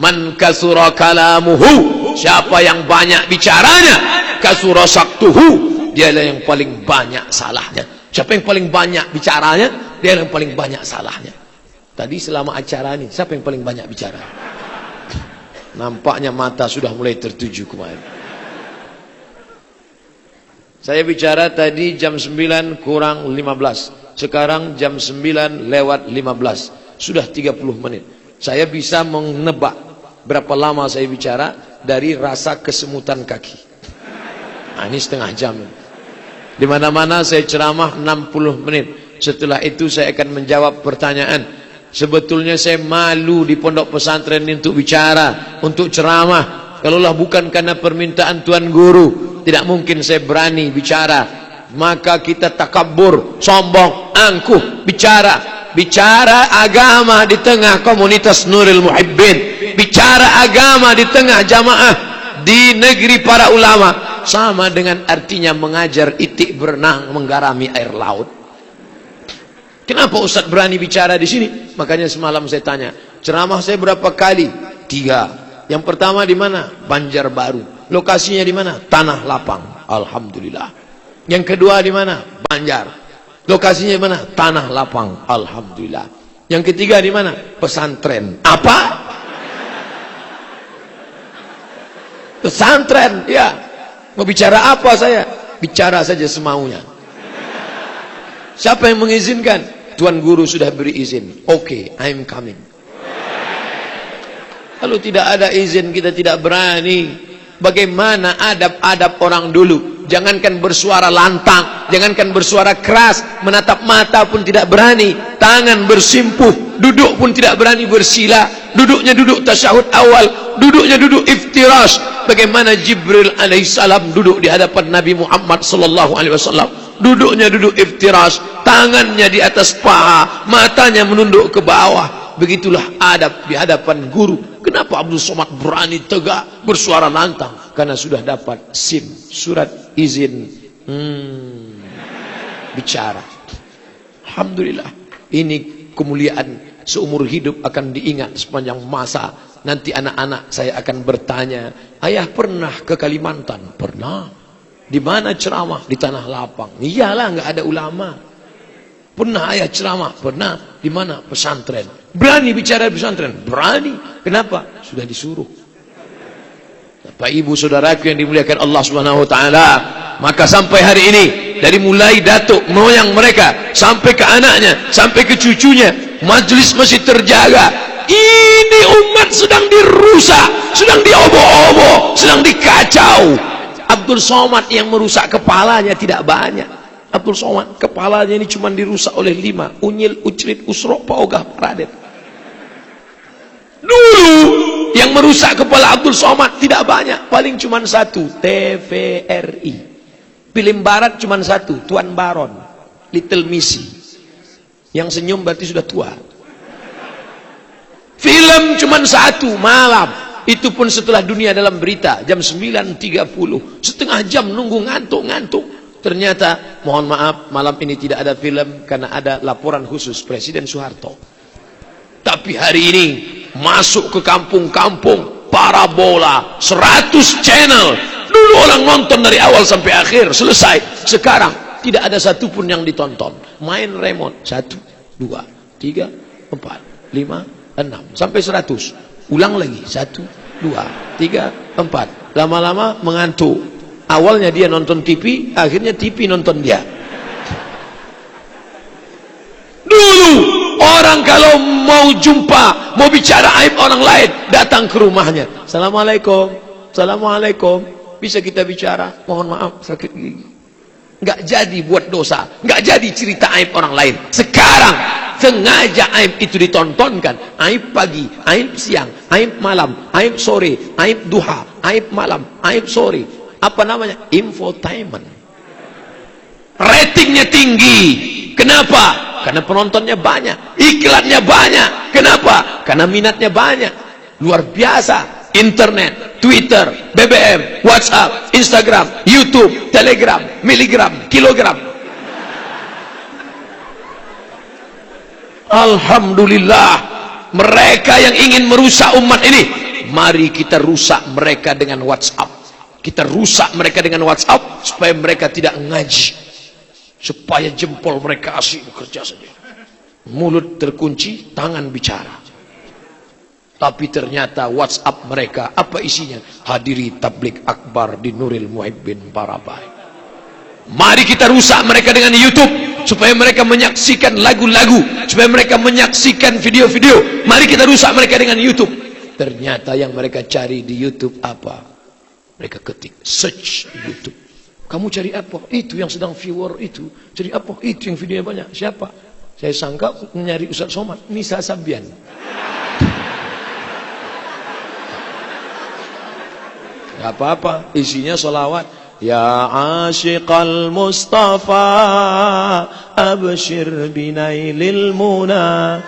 Man kasura kalamuhu, siapa yang banyak bicaranya, kasura saktuhu, dialah yang paling banyak salahnya. Siapa yang paling banyak bicaranya, dialah yang paling banyak salahnya. Tadi selama acara ini siapa yang paling banyak bicara? Nampaknya mata sudah mulai tertuju kemarin. Saya bicara tadi jam 9 kurang 15. Sekarang jam 9 lewat 15. Sudah 30 menit. Saya bisa menebak berapa lama saya bicara dari rasa kesemutan kaki. Nah, ini setengah jam. Di mana-mana saya ceramah 60 menit. Setelah itu saya akan menjawab pertanyaan. Sebetulnya saya malu di pondok pesantren ini untuk bicara, untuk ceramah. Kalaulah bukan karena permintaan Tuan Guru, tidak mungkin saya berani bicara. Maka kita takabur, sombong, angkuh, bicara agama di tengah komunitas Nurul Muhibbin, bicara agama di tengah jamaah di negeri para ulama, sama dengan artinya mengajar itik berenang menggarami air laut. Kenapa Ustaz berani bicara di sini? Makanya semalam saya tanya, ceramah saya berapa kali? 3. Yang pertama di mana? Banjarbaru. Lokasinya di mana? Tanah Lapang. Alhamdulillah. Yang kedua di mana? Banjar. Lokasinya di mana? Tanah Lapang. Alhamdulillah. Yang ketiga di mana? Pesantren. Apa? Pesantren, ya. Mau bicara apa saya? Bicara saja semaunya. Siapa yang mengizinkan? Tuan Guru sudah beri izin. Oke, I'm coming. Kalau tidak ada izin kita tidak berani. Bagaimana adab-adab orang dulu? Jangankan bersuara lantang, jangankan bersuara keras, menatap mata pun tidak berani, tangan bersimpuh, duduk pun tidak berani bersila, duduknya duduk tasyahud awal, duduknya duduk iftirash. Bagaimana Jibril alaihissalam duduk di hadapan Nabi Muhammad sallallahu alaihi wasallam, duduknya duduk iftirash, tangannya di atas paha, matanya menunduk ke bawah. Begitulah adab di hadapan guru. Kenapa Abdul Somad berani tegak bersuara lantang? Karena sudah dapat SIM, surat izin bicara. Alhamdulillah. Ini kemuliaan seumur hidup akan diingat sepanjang masa. Nanti anak-anak saya akan bertanya, ayah pernah ke Kalimantan? Pernah. Di mana ceramah? Di Tanah Lapang. Iyalah, nggak ada ulama. Pernah ayah ceramah? Pernah. Di mana? Pesantren. Berani bicara di pesantren? Berani. Kenapa? Sudah disuruh. Bapak ibu saudaraku yang dimuliakan Allah Subhanahu wa taala, maka sampai hari ini dari mulai datuk moyang mereka sampai ke anaknya, sampai ke cucunya, majelis masih terjaga. Ini umat sedang dirusak, sedang dioboh-oboh, sedang dikacau. Abdul Somad yang merusak kepalanya tidak banyak. Abdul Somad kepalanya ini cuma dirusak oleh 5, unyil, ucrit, usrok, paogah, pradet. Dulu yang merusak kepala Abdul Somad tidak banyak, paling cuma 1, TVRI. Film barat cuma 1, Tuan Baron, Little Missy. Yang senyum berarti sudah tua. Film cuma 1 malam, itu pun setelah dunia dalam berita jam 9.30, setengah jam nunggu ngantuk. Ternyata mohon maaf malam ini tidak ada film karena ada laporan khusus Presiden Soeharto. Tapi hari ini masuk ke kampung-kampung, parabola 100 channel. Dulu orang nonton dari awal sampai akhir selesai. Sekarang tidak ada satupun yang ditonton. Main remote 1, 2, 3, 4, 5, 6 sampai 100. Ulang lagi 1, 2, 3, 4. Lama-lama mengantuk. Awalnya dia nonton TV, akhirnya TV nonton dia. Dulu orang kalau mau jumpa, mau bicara aib orang lain, datang ke rumahnya. Assalamualaikum, assalamualaikum. Bisa kita bicara? Mohon maaf, sakit gigi. Nggak jadi buat dosa, nggak jadi cerita aib orang lain. Sekarang sengaja aib itu ditontonkan. Aib pagi, aib siang, aib malam, aib sore, aib duha, aib malam, aib sore. Apa namanya? Infotainment. Ratingnya tinggi. Kenapa? Karena penontonnya banyak, iklannya banyak. Kenapa? Karena minatnya banyak. Luar biasa. Internet, Twitter, BBM, WhatsApp, Instagram, YouTube, Telegram, miligram, kilogram. Alhamdulillah, mereka yang ingin merusak umat ini, mari kita rusak mereka dengan WhatsApp. Kita rusak mereka dengan WhatsApp supaya mereka tidak ngaji, supaya jempol mereka asik bekerja saja, mulut terkunci, tangan bicara. Tapi ternyata WhatsApp mereka apa isinya? Hadiri tablik akbar di Nuril Muhibbin Barabai. Mari kita rusak mereka dengan YouTube supaya mereka menyaksikan lagu-lagu, supaya mereka menyaksikan video-video. Mari kita rusak mereka dengan YouTube. Ternyata yang mereka cari di YouTube apa? Mereka ketik search YouTube. Kamu cari apa? Itu yang sedang viewer itu. Cari apa? Itu yang videonya banyak. Siapa? Saya sangka mencari Ustaz Somad, Nisa Sabian. Gak apa-apa, isinya sholawat. Ya asyiqal Mustafa abshir binailil muna.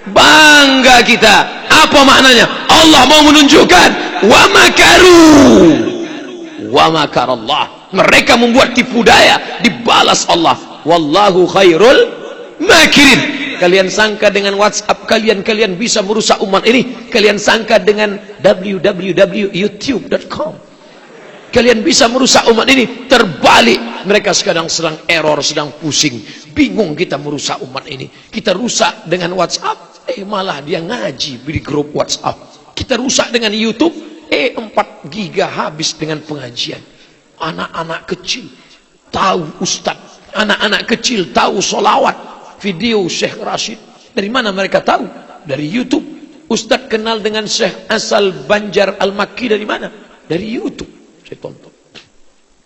Bangga kita. Apa maknanya? Allah mau menunjukkan wa makaru wa makarallah. Mereka membuat tipu daya, dibalas Allah. Wallahu khairul makirin. Kalian sangka dengan WhatsApp kalian bisa merusak umat ini? Kalian sangka dengan www.youtube.com kalian bisa merusak umat ini? Terbalik, mereka sedang error, sedang pusing, bingung kita merusak umat ini. Kita rusak dengan WhatsApp, malah dia ngaji di grup WhatsApp. Kita rusak dengan YouTube, 4 giga habis dengan pengajian. Anak-anak kecil tahu Ustaz, anak-anak kecil tahu sholawat. Video Syekh Rashid, dari mana mereka tahu? Dari YouTube. Ustaz kenal dengan Syekh Asal Banjar Al-Makki dari mana? Dari YouTube. Saya tonton.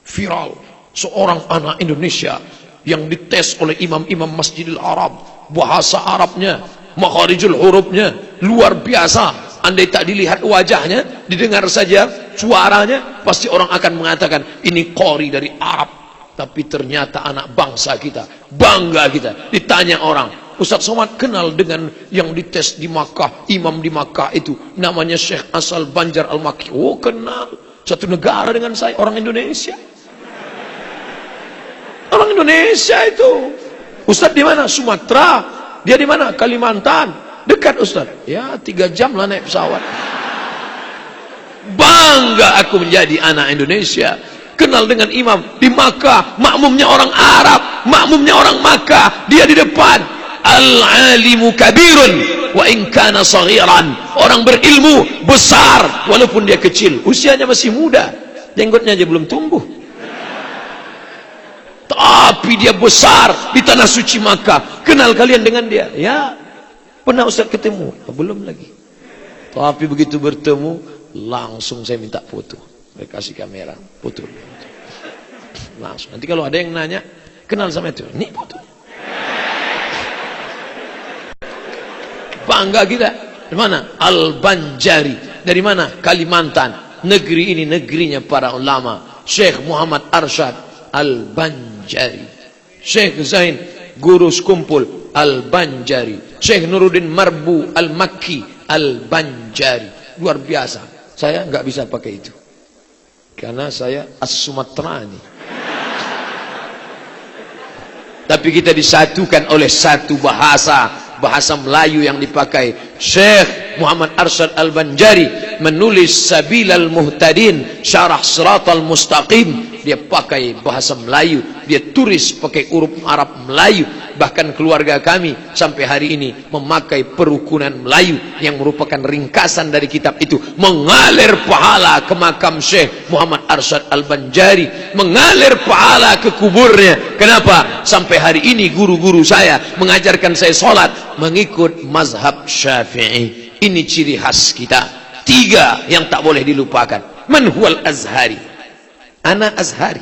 Viral, seorang anak Indonesia yang dites oleh imam-imam Masjidil Arab, bahasa Arabnya, makharijul hurufnya luar biasa. Andai tak dilihat wajahnya, didengar saja suaranya, pasti orang akan mengatakan ini qori dari Arab. Tapi ternyata anak bangsa kita, bangga kita. Ditanya orang, Ustaz Somad kenal dengan yang dites di Makkah, imam di Makkah itu, namanya Syekh Asal Banjar Al-Makki. Oh kenal, satu negara dengan saya, orang Indonesia. Orang Indonesia itu. Ustaz di mana? Sumatera. Dia di mana? Kalimantan. Dekat Ustaz. Ya 3 jam lah naik pesawat. Bangga aku menjadi anak Indonesia. Kenal dengan imam di Makkah, makmumnya orang Arab, makmumnya orang Makkah, dia di depan. Al-alimu kabirun wa in kana saghiran. Orang berilmu besar walaupun dia kecil, usianya masih muda, jenggotnya aja belum tumbuh. Tapi dia besar di tanah suci Makkah. Kenal kalian dengan dia? Ya. Pernah Ustaz ketemu? Belum lagi. Tapi begitu bertemu, langsung saya minta foto. Saya kasih kamera, foto. Langsung. Nanti kalau ada yang nanya, kenal sama itu, ini foto. Bangga kita. Dari mana? Al-Banjari. Dari mana? Kalimantan. Negeri ini negerinya para ulama. Syekh Muhammad Arsyad Al-Banjari. Syekh Zain Guru Sekumpul Al-Banjari. Syekh Nuruddin Marbu Al-Makki Al-Banjari. Luar biasa. Saya nggak bisa pakai itu. Karena saya As-Sumatrani. Tapi kita disatukan oleh satu bahasa Melayu yang dipakai. Syekh Muhammad Arsyad Al-Banjari menulis Sabilal Muhtadin, Syarah Siratal Mustaqim. Dia pakai bahasa Melayu, dia tulis pakai huruf Arab Melayu. Bahkan keluarga kami sampai hari ini memakai perukunan Melayu yang merupakan ringkasan dari kitab itu. Mengalir pahala ke makam Syekh Muhammad Arsyad Al-Banjari, mengalir pahala ke kuburnya. Kenapa? Sampai hari ini guru-guru saya mengajarkan saya sholat mengikut mazhab Syafi'i. Ini ciri khas kita. 3 yang tak boleh dilupakan. Man huwal Azhari? Ana Azhari,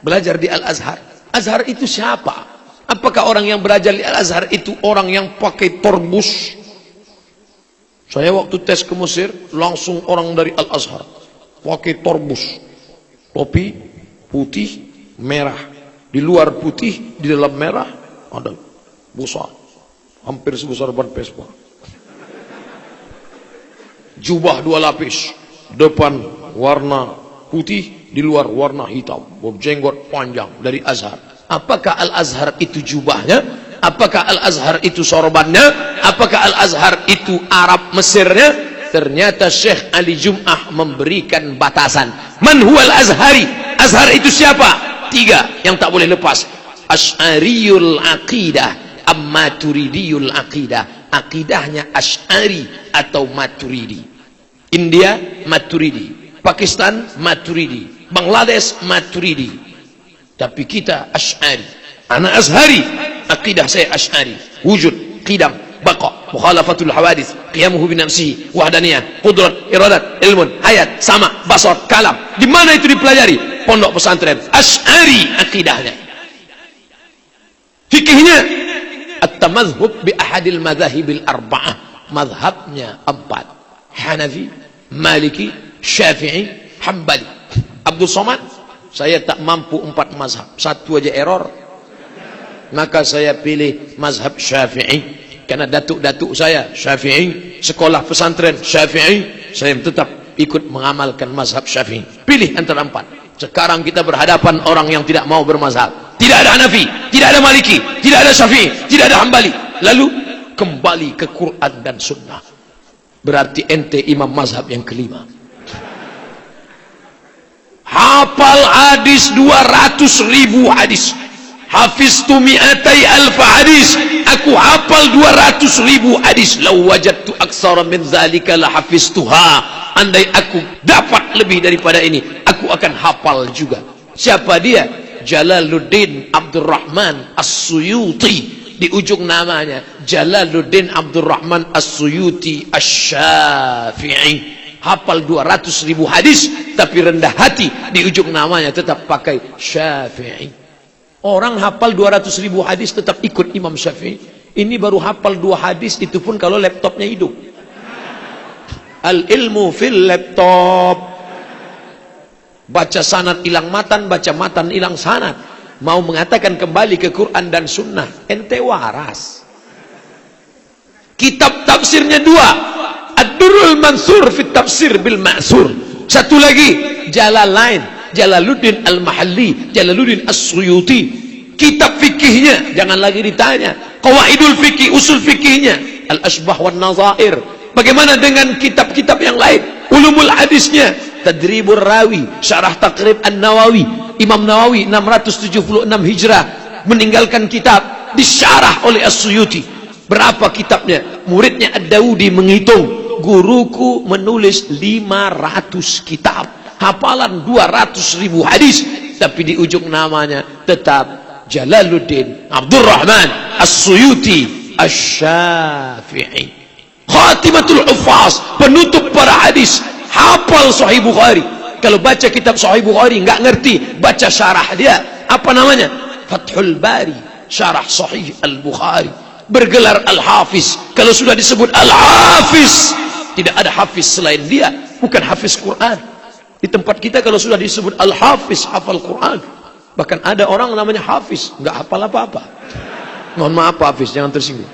belajar di Al-Azhar. Azhar itu siapa? Apakah orang yang belajar di Al-Azhar itu orang yang pakai torbus, Saya waktu tes ke Mesir, langsung orang dari Al-Azhar pakai torbus, topi putih merah, di luar putih, di dalam merah, ada besar, hampir sebesar ban Vespa. Jubah 2 lapis, depan warna putih, di luar warna hitam, berjenggot panjang, dari Azhar. Apakah Al-Azhar itu jubahnya? Apakah Al-Azhar itu sorbannya? Apakah Al-Azhar itu Arab Mesirnya? Ternyata Syekh Ali Jum'ah memberikan batasan. Man huwal Azhari? Azhar itu siapa? 3 yang tak boleh lepas. Asy'ariyul aqidah, Maturidiyul aqidah. Akidahnya Asy'ari atau Maturidi. India Maturidi, Pakistan Maturidi, Bangladesh Maturidi. Tapi kita Asy'ari. Ana Azhari, akidah saya Asy'ari. Wujud, qidam, baqa, mukhalafatul hawadits, qiyamuhu bi nafsihi, wahdaniyah, qudrat, iradat, ilmun, hayat, sama, basar, kalam. Di mana itu dipelajari? Pondok pesantren. Asy'ari akidahnya. Fikihnya at-tamadhhub bi ahadil madzahibil arba'ah. Mazhabnya 4. Hanafi, Maliki, Syafi'i, Hambali. Abdul Somad, saya tak mampu 4 mazhab. 1 aja error. Maka saya pilih mazhab Syafi'i. Karena datuk-datuk saya Syafi'i, sekolah pesantren Syafi'i, saya tetap ikut mengamalkan mazhab Syafi'i. Pilih antara 4. Sekarang kita berhadapan orang yang tidak mau bermazhab. Tidak ada Hanafi, tidak ada Maliki, tidak ada Syafi'i, tidak ada Hambali. Lalu kembali ke Quran dan Sunnah. Berarti ente imam mazhab yang kelima. Hafal hadis 200.000 hadis. Hafiztu mi'atai alfa hadis. Aku hafal 200.000 hadis. Lau wajadtu aksara min dzalika la hafiztuha. Andai aku dapat lebih daripada ini, aku akan hafal juga. Siapa dia? Jalaluddin Abdurrahman As-Suyuti. Di ujung namanya Jalaluddin Abdurrahman As-Suyuti Asy-Syafi'i. Hafal 200.000 hadis, tapi rendah hati. Di ujung namanya tetap pakai Syafi'i. Orang hafal 200.000 hadis tetap ikut Imam Syafi'i. Ini baru hafal 2 hadis, itu pun kalau laptopnya hidup. Al-ilmu fil laptop. Baca sanad hilang matan, baca matan hilang sanad. Mau mengatakan kembali ke Quran dan Sunnah, ente waras. Kitab tafsirnya 2. Ad-Durrul Mansur fit Tafsir bil Ma'sur. 1 lagi Jalalain, Jalaluddin Al-Mahalli, Jalaluddin As-Suyuti. Kitab fikihnya jangan lagi ditanya. Qawaidul fikih, usul fikihnya Al-Asbah wan Nazair. Bagaimana dengan kitab-kitab yang lain? Ulumul hadisnya Tadribur Rawi, Syarah Taqrib An-Nawawi. Imam Nawawi 676 Hijrah meninggalkan kitab, disyarah oleh As-Suyuti. Berapa kitabnya? Muridnya Ad-Daudi menghitung, guruku menulis 500 kitab. Hafalan 200.000 hadis, tapi di ujung namanya tetap Jalaluddin Abdurrahman As-Suyuti Asy-Syafi'i. Khatimatul Huffaz, penutup para hadis, hafal Sahih Bukhari. Kalau baca kitab Sahih Bukhari enggak ngerti, baca syarah dia. Apa namanya? Fathul Bari, syarah Sahih Al-Bukhari. Bergelar Al-Hafiz. Kalau sudah disebut Al-Hafiz, tidak ada hafiz selain dia, bukan hafiz Quran. Di tempat kita kalau sudah disebut Al-Hafiz, hafal Quran. Bahkan ada orang namanya Hafiz, nggak hafal apa-apa. Mohon maaf Pak Hafiz, jangan tersinggung.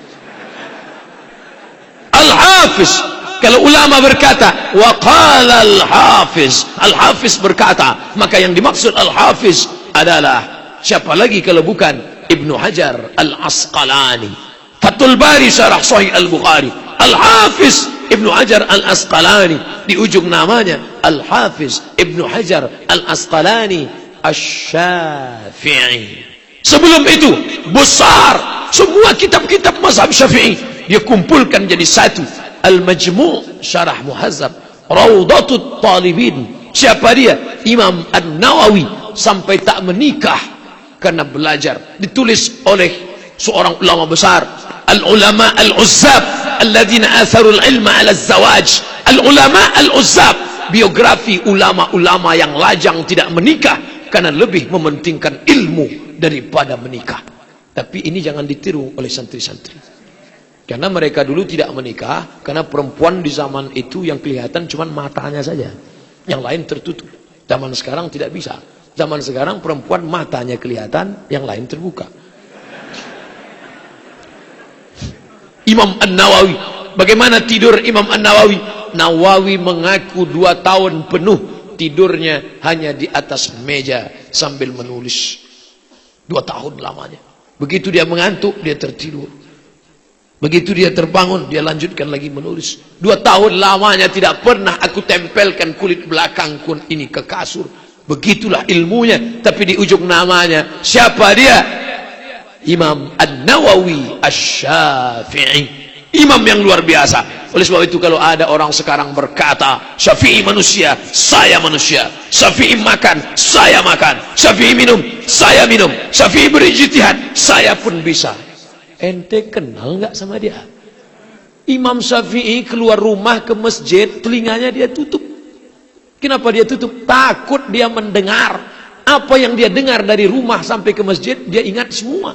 Al-Hafiz. Kalau ulama berkata, wa qala Al-Hafiz, Al-Hafiz berkata, maka yang dimaksud Al-Hafiz adalah siapa lagi kalau bukan Ibnu Hajar Al-Asqalani. Fathul Bari, syarah Sahih Al-Bukhari. Al-Hafiz Ibnu Hajar Al-Asqalani. Di ujung namanya Al-Hafiz Ibnu Hajar Al-Asqalani Asy-Syafi'i. Sebelum itu besar semua kitab-kitab mazhab Syafi'i, dia kumpulkan jadi satu. Al-Majmu' Syarah Muhazzab, Raudatut Talibin. Siapa dia? Imam An-Nawawi. Sampai tak menikah karena belajar. Ditulis oleh seorang ulama besar, Al-Ulama Al-Uzzab alladzina atharul ilma ala zawaj. Al-Ulama Al-Uzzab, biografi ulama-ulama yang lajang tidak menikah karena lebih mementingkan ilmu daripada menikah. Tapi ini jangan ditiru oleh santri-santri. Karena mereka dulu tidak menikah, karena perempuan di zaman itu yang kelihatan cuma matanya saja, yang lain tertutup. Zaman sekarang tidak bisa. Zaman sekarang perempuan matanya kelihatan, yang lain terbuka. Imam An-Nawawi, bagaimana tidur Imam An-Nawawi? Nawawi mengaku 2 tahun penuh tidurnya hanya di atas meja sambil menulis. 2 tahun lamanya. Begitu dia mengantuk, dia tertidur. Begitu dia terbangun, dia lanjutkan lagi menulis. 2 tahun lamanya tidak pernah aku tempelkan kulit belakangku ini ke kasur. Begitulah ilmunya. Tapi di ujung namanya, siapa dia? Imam An-Nawawi Asy-Syafi'i. Imam yang luar biasa. Oleh sebab itu kalau ada orang sekarang berkata, Syafi'i manusia, saya manusia. Syafi'i makan, saya makan. Syafi'i minum, saya minum. Syafi'i berijtihad, saya pun bisa. Ente kenal nggak sama dia? Imam Syafi'i keluar rumah ke masjid, telinganya dia tutup. Kenapa dia tutup? Takut dia mendengar. Apa yang dia dengar dari rumah sampai ke masjid, dia ingat semua.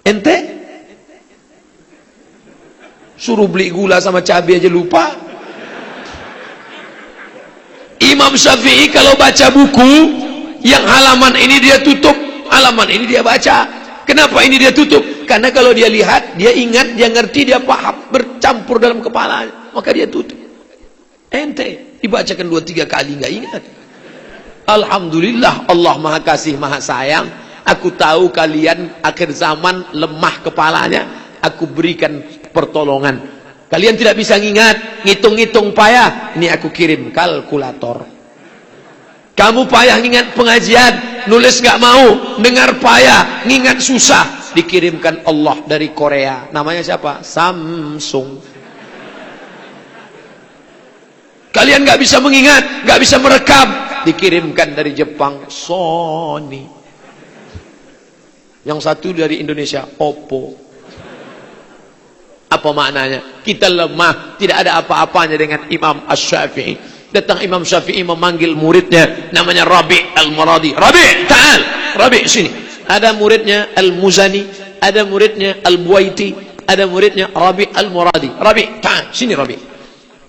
Ente suruh beli gula sama cabai aja lupa. Imam Syafi'i kalau baca buku, yang halaman ini dia tutup, halaman ini dia baca. Kenapa ini dia tutup? Karena kalau dia lihat, dia ingat, dia ngerti, dia paham, bercampur dalam kepalanya, maka dia tutup. Ente dibacakan 2-3 kali nggak ingat. Alhamdulillah, Allah Maha Kasih Maha Sayang. Aku tahu kalian akhir zaman lemah kepalanya, aku berikan pertolongan. Kalian tidak bisa ngingat, ngitung-ngitung payah, ini aku kirim kalkulator. Kamu payah ngingat pengajian, nulis nggak mau, dengar payah, ngingat susah, dikirimkan Allah dari Korea. Namanya siapa? Samsung. Kalian nggak bisa mengingat, nggak bisa merekam, dikirimkan dari Jepang, Sony. Yang satu dari Indonesia, Oppo. Apa maknanya? Kita lemah, tidak ada apa-apanya dengan Imam Asy-Syafi'i. Datang Imam Syafi'i memanggil muridnya, namanya Rabi' Al-Muradi. Rabi', ta'al. Rabi' sini. Ada muridnya Al-Muzani, ada muridnya Al-Buwaiti, ada muridnya Rabi' Al-Muradi. Rabi', ta'al. Sini Rabi'.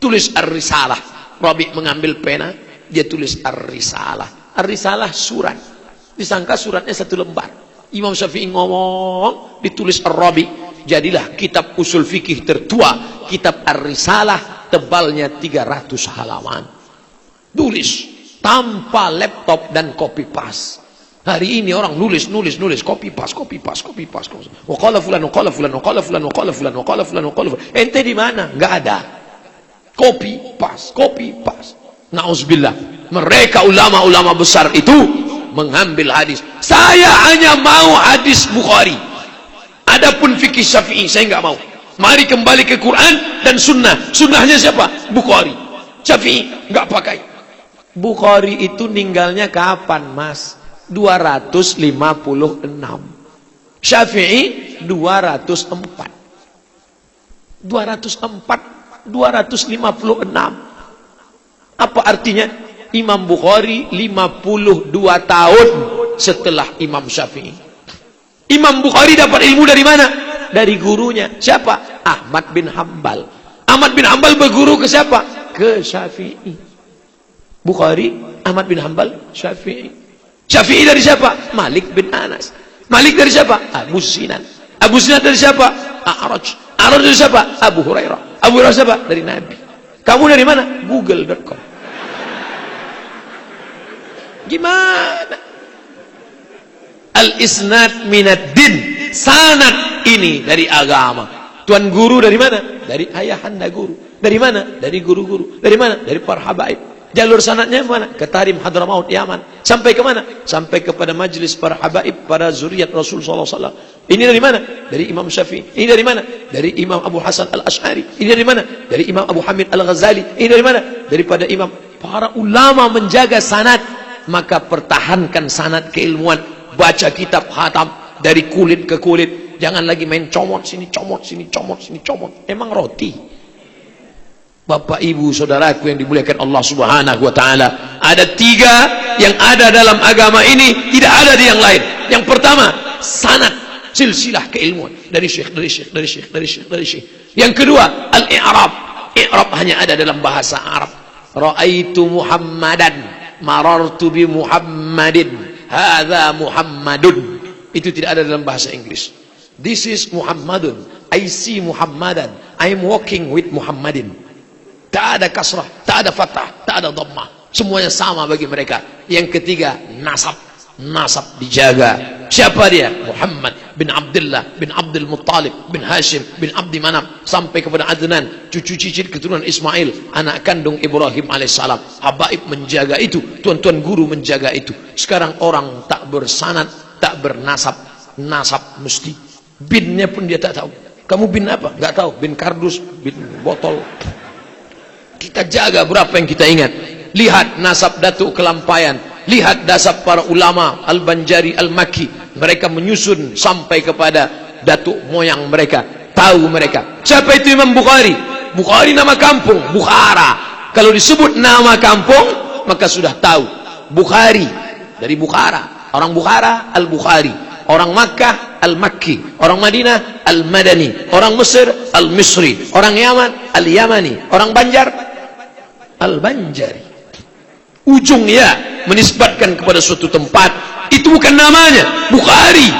Tulis Ar-Risalah. Rabi' mengambil pena, dia tulis Ar-Risalah. Ar-Risalah surat. Disangka suratnya 1 lembar. Imam Syafi'i ngomong, ditulis Ar-Rabi'. Jadilah kitab usul fikih tertua, kitab Ar-Risalah, tebalnya 300 halaman. Tulis tanpa laptop dan copy paste. Hari ini orang nulis copy paste. Wa qala fulan wa qala fulan wa qala fulan wa qala fulan wa qala fulan wa qala fulan. Ente di mana? Enggak ada. Copy paste. Nauzubillah. Mereka ulama-ulama besar itu mengambil hadis. Saya hanya mau hadis Bukhari. Adapun fikih Syafi'i saya enggak mau. Mari kembali ke Quran dan sunnah. Sunnahnya siapa? Bukhari. Syafi'i enggak pakai. Bukhari itu ninggalnya kapan, Mas? 256. Syafi'i 204. 256. Apa artinya? Imam Bukhari 52 tahun setelah Imam Syafi'i. Imam Bukhari dapat ilmu dari mana? Dari gurunya. Siapa? Ahmad bin Hanbal. Ahmad bin Hanbal berguru ke siapa? Ke Syafi'i. Bukhari, Ahmad bin Hanbal, Syafi'i. Syafi'i dari siapa? Malik bin Anas. Malik dari siapa? Abu Sinan. Abu Sinan dari siapa? A'raj. A'raj dari siapa? Abu Hurairah. Abu Hurairah siapa? Dari Nabi. Kamu dari mana? Google.com. Gimana? Al-isnad minad din. Sanad ini dari agama. Tuan guru dari mana? Dari ayahanda guru. Dari mana? Dari guru-guru. Dari mana? Dari para habaib. Jalur sanadnya mana? Ke Tarim Hadramaut Yaman. Sampai ke mana? Sampai kepada majlis para habaib, para zuriat Rasul sallallahu alaihi wasallam. Ini dari mana? Dari Imam Syafi'i. Ini dari mana? Dari Imam Abu Hasan Al-Asy'ari. Ini dari mana? Dari Imam Abu Hamid Al-Ghazali. Ini dari mana? Daripada imam. Para ulama menjaga sanad, maka pertahankan sanad keilmuan. Baca kitab khatam dari kulit ke kulit. Jangan lagi main comot sini, comot sini, comot sini, comot. Emang roti. Bapak ibu saudaraku yang dimuliakan Allah subhanahu wa ta'ala, ada 3 yang ada dalam agama ini, tidak ada di yang lain. Yang pertama, sanad. silsilah keilmuan dari syekh, dari syekh, dari syekh, dari syekh, dari syekh. Yang kedua, al-i'rab. I'rab hanya ada dalam bahasa Arab. Ra'aitu Muhammadan, marartu bi Muhammadin, hadza Muhammadun. Itu tidak ada dalam bahasa Inggris. This is Muhammadun, I see Muhammadan, I am walking with Muhammadin. Tak ada kasrah, tak ada fathah, tak ada dhammah. Semuanya sama bagi mereka. Yang ketiga, nasab. Nasab dijaga. Siapa dia? Muhammad bin Abdullah bin Abdul Muttalib bin Hashim bin Abdi Manaf sampai kepada Adnan, cucu cicit keturunan Ismail, anak kandung Ibrahim alaihissalam. Habaib menjaga itu, tuan-tuan guru menjaga itu. Sekarang orang tak bersanad, tak bernasab. Nasab mesti. Binnya pun dia tak tahu. Kamu bin apa? Enggak tahu. Bin kardus, bin botol. Kita jaga berapa yang kita ingat. Lihat nasab Datuk Kelampayan, lihat nasab para ulama Al-Banjari, Al-Makki. Mereka menyusun sampai kepada datuk moyang mereka. Tahu mereka. Siapa itu Imam Bukhari? Bukhari nama kampung, Bukhara. Kalau disebut nama kampung, maka sudah tahu. Bukhari dari Bukhara. Orang Bukhara Al-Bukhari. Orang Makkah Al-Makki. Orang Madinah Al-Madani. Orang Mesir Al-Misri. Orang Yaman Al-Yamani. Orang Banjar Al-Banjari. Ujungnya menisbatkan kepada suatu tempat, itu bukan namanya Bukhari.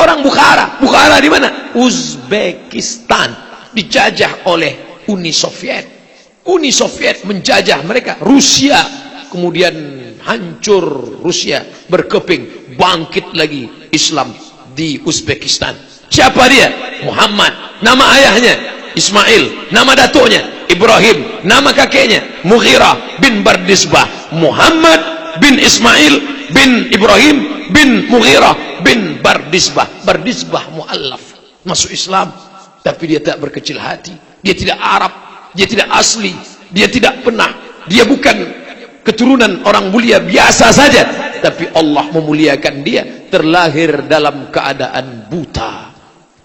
Orang Bukhara. Bukhara di mana? Uzbekistan. Dijajah oleh Uni Soviet. Uni Soviet menjajah mereka. Rusia, kemudian hancur Rusia, berkeping, bangkit lagi Islam di Uzbekistan. Siapa dia? Muhammad. Nama ayahnya Ismail, nama datuknya Ibrahim, nama kakeknya Mughirah bin Bardisbah. Muhammad bin Ismail bin Ibrahim bin Mughirah bin Bardisbah. Bardisbah mu'allaf, masuk Islam, tapi dia tak berkecil hati. Dia tidak Arab, dia tidak asli, dia tidak pernah, dia bukan keturunan orang mulia biasa saja, tapi Allah memuliakan dia. Terlahir dalam keadaan buta.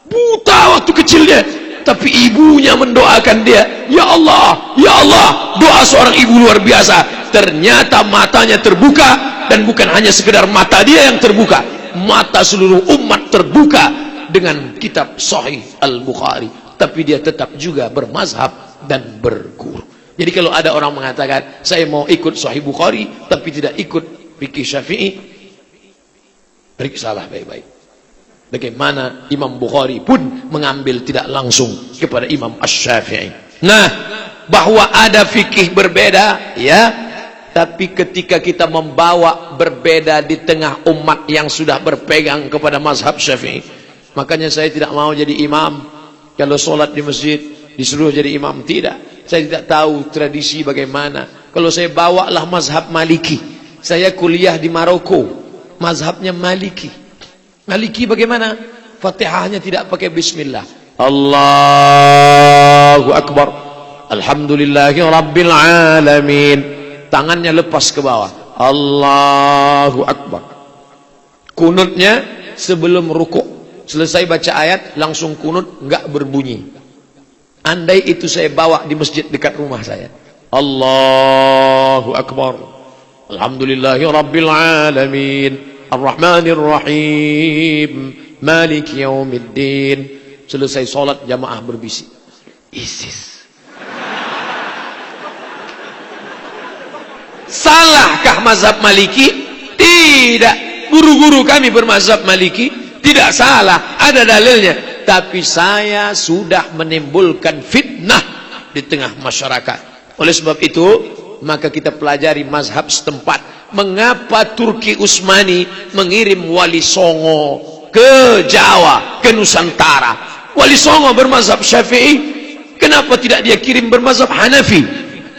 Buta waktu kecilnya, tapi ibunya mendoakan dia. Ya Allah, ya Allah. Doa seorang ibu luar biasa. Ternyata matanya terbuka, dan bukan hanya sekedar mata dia yang terbuka, mata seluruh umat terbuka dengan kitab Sahih Al-Bukhari. Tapi dia tetap juga bermazhab dan berguru. Jadi kalau ada orang mengatakan saya mau ikut Sahih Bukhari tapi tidak ikut fikih Syafi'i, periksalah baik-baik. Bagaimana Imam Bukhari pun mengambil tidak langsung kepada Imam Asy-Syafi'i. Nah, bahwa ada fikih berbeda, ya. Tapi ketika kita membawa berbeda di tengah umat yang sudah berpegang kepada mazhab Syafi'i, makanya saya tidak mau jadi imam. Kalau sholat di masjid disuruh jadi imam, tidak. Saya tidak tahu tradisi bagaimana. Kalau saya bawalah mazhab Maliki. Saya kuliah di Maroko, mazhabnya Maliki. Maliki bagaimana? Fatihahnya tidak pakai bismillah. Allahu Akbar. Alhamdulillahi Rabbil Alamin. Tangannya lepas ke bawah. Allahu Akbar. Kunutnya sebelum rukuk. Selesai baca ayat langsung kunut, enggak berbunyi. Andai itu saya bawa di masjid dekat rumah saya. Allahu Akbar. Alhamdulillahi Rabbil Alamin. Ar-Rahmanir Rahim. Maliki Yaumiddin. Selesai solat jamaah berbisik. ISIS. Salahkah mazhab Maliki? Tidak. Guru-guru kami bermazhab Maliki. Tidak salah. Ada dalilnya. Tapi saya sudah menimbulkan fitnah di tengah masyarakat. Oleh sebab itu, maka kita pelajari mazhab setempat. Mengapa Turki Utsmani mengirim Wali Songo ke Jawa, ke Nusantara? Wali Songo bermazhab Syafi'i. Kenapa tidak dia kirim bermazhab Hanafi?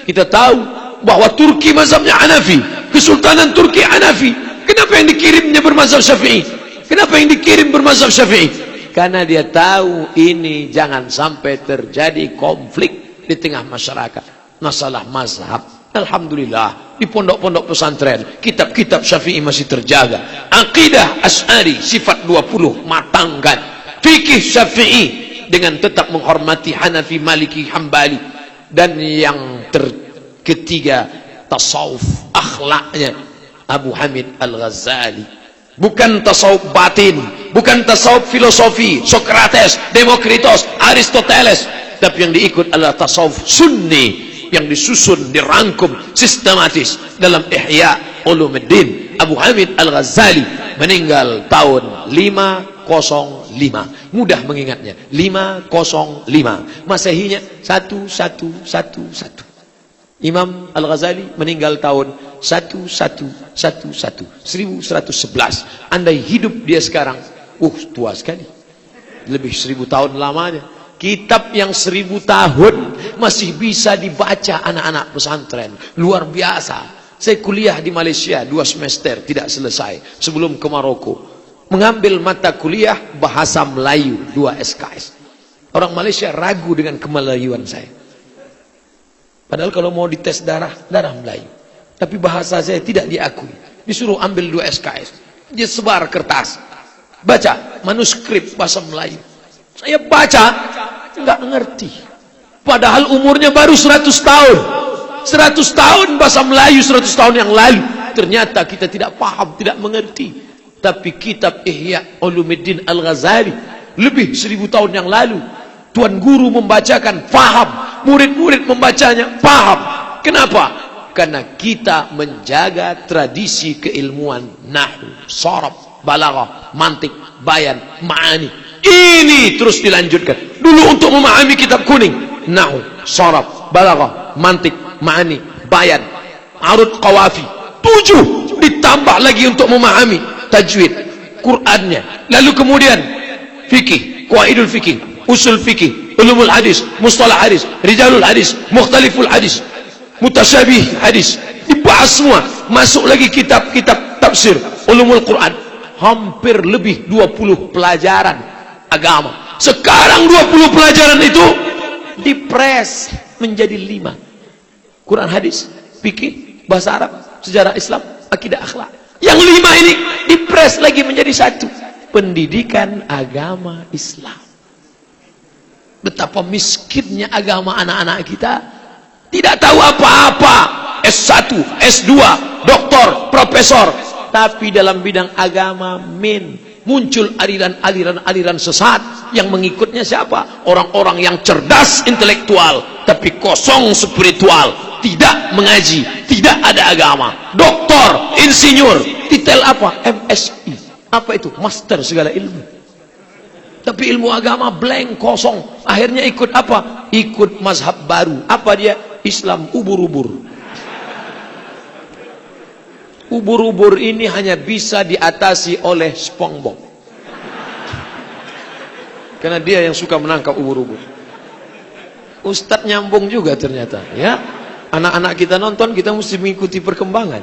Kita tahu bahwa Turki mazhabnya Hanafi, Kesultanan Turki Hanafi. Kenapa yang dikirimnya bermazhab Syafi'i? Kenapa yang dikirim bermazhab Syafi'i? Karena dia tahu ini jangan sampai terjadi konflik di tengah masyarakat. Masalah mazhab. Alhamdulillah, di pondok-pondok pesantren kitab-kitab Syafi'i masih terjaga. Aqidah Asy'ari sifat 20 matangkan. Fikih Syafi'i dengan tetap menghormati Hanafi, Maliki, Hambali. Dan yang ketiga, tasawuf, akhlaknya Abu Hamid Al-Ghazali. Bukan tasawuf batin, bukan tasawuf filosofi Sokrates, Demokritos, Aristoteles, tapi yang diikut adalah tasawuf sunni yang disusun, dirangkum sistematis dalam Ihya Ulumuddin. Abu Hamid Al-Ghazali meninggal tahun 505. Mudah mengingatnya, 505. Masehinya 1111. Imam Al-Ghazali meninggal tahun 1111. Andai hidup dia sekarang, tua sekali, lebih 1000 tahun lamanya. Kitab yang 1000 tahun masih bisa dibaca anak-anak pesantren, luar biasa. Saya kuliah di Malaysia 2 semester tidak selesai sebelum ke Maroko, mengambil mata kuliah bahasa Melayu 2 SKS. Orang Malaysia ragu dengan kemelayuan saya, padahal kalau mau dites darah Melayu, tapi bahasa saya tidak diakui. Disuruh ambil 2 SKS, dia sebar kertas, baca manuskrip bahasa Melayu. Saya baca nggak ngerti, padahal umurnya baru 100 tahun. 100 tahun bahasa Melayu 100 tahun yang lalu. Ternyata kita tidak paham, tidak mengerti. Tapi kitab Ihya Ulumuddin Al-Ghazali lebih 1000 tahun yang lalu, tuan guru membacakan paham, murid-murid membacanya paham. Kenapa? Karena kita menjaga tradisi keilmuan nahwu, sharaf, balaghah, mantik, bayan, ma'ani. Ini terus dilanjutkan. Dulu untuk memahami kitab kuning, nahwu, sharaf, balaghah, mantik, ma'ani, bayan, arud, qawafi, 7 ditambah lagi untuk memahami tajwid, Qur'annya. Lalu kemudian fikih, qawaidul fikih, usul fikih, ulumul hadis, mustalah hadis, rijalul hadis, mukhtaliful hadis, mutasyabih hadis, dibahas semua. Masuk lagi kitab-kitab tafsir, ulumul Qur'an. Hampir lebih 20 pelajaran agama. Sekarang 20 pelajaran itu dipres menjadi 5. Quran, hadis, fikih, bahasa Arab, sejarah Islam, akidah, akhlak. Yang 5 ini dipres lagi menjadi 1. Pendidikan agama Islam. Betapa miskinnya agama anak-anak kita. Tidak tahu apa-apa. S1, S2, doktor, profesor. Tapi dalam bidang agama muncul aliran-aliran sesat yang mengikutnya siapa? Orang-orang yang cerdas intelektual tapi kosong spiritual, tidak mengaji, tidak ada agama. Doktor, insinyur, titel apa? MSI. Apa itu? Master segala ilmu. Tapi ilmu agama blank, kosong. Akhirnya ikut apa? Ikut mazhab baru. Apa dia? Islam ubur-ubur. Ubur-ubur ini hanya bisa diatasi oleh SpongeBob, karena dia yang suka menangkap ubur-ubur. Ustadz nyambung juga ternyata, ya. Anak-anak kita nonton, kita mesti mengikuti perkembangan,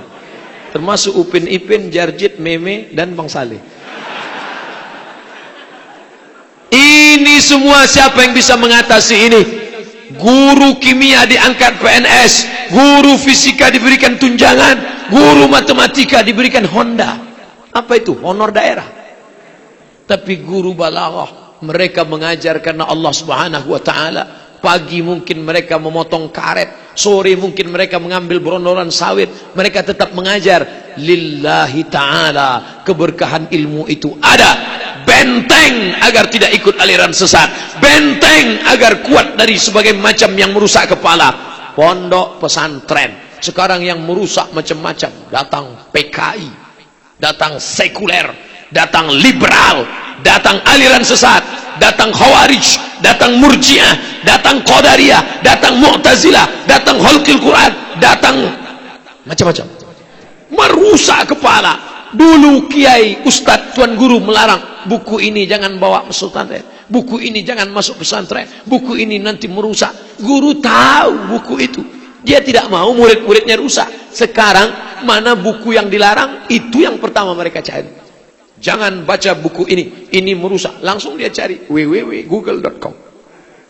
termasuk Upin Ipin, Jarjit, Meme, dan Bang Saleh. Ini semua siapa yang bisa mengatasi ini? Guru kimia diangkat PNS, guru fisika diberikan tunjangan, guru matematika diberikan Honda. Apa itu? Honor daerah. Tapi guru balaghah, mereka mengajar karena Allah Subhanahu wa taala. Pagi mungkin mereka memotong karet, sore mungkin mereka mengambil berondoran sawit, mereka tetap mengajar lillahi taala. Keberkahan ilmu itu ada. Benteng agar tidak ikut aliran sesat, benteng agar kuat dari sebagai macam yang merusak kepala. Pondok pesantren sekarang yang merusak macam-macam, datang PKI, datang sekuler, datang liberal, datang aliran sesat, datang khawarij, datang murjiah, datang qadariyah, datang mu'tazilah, datang khalqil Quran, datang macam-macam, merusak kepala. Dulu kiai, ustadz, tuan guru melarang, buku ini jangan bawa ke pesantren, buku ini jangan masuk pesantren, buku ini nanti merusak. Guru tahu buku itu, dia tidak mau murid-muridnya rusak. Sekarang mana buku yang dilarang, itu yang pertama mereka cari. Jangan baca buku ini merusak. Langsung dia cari www.google.com,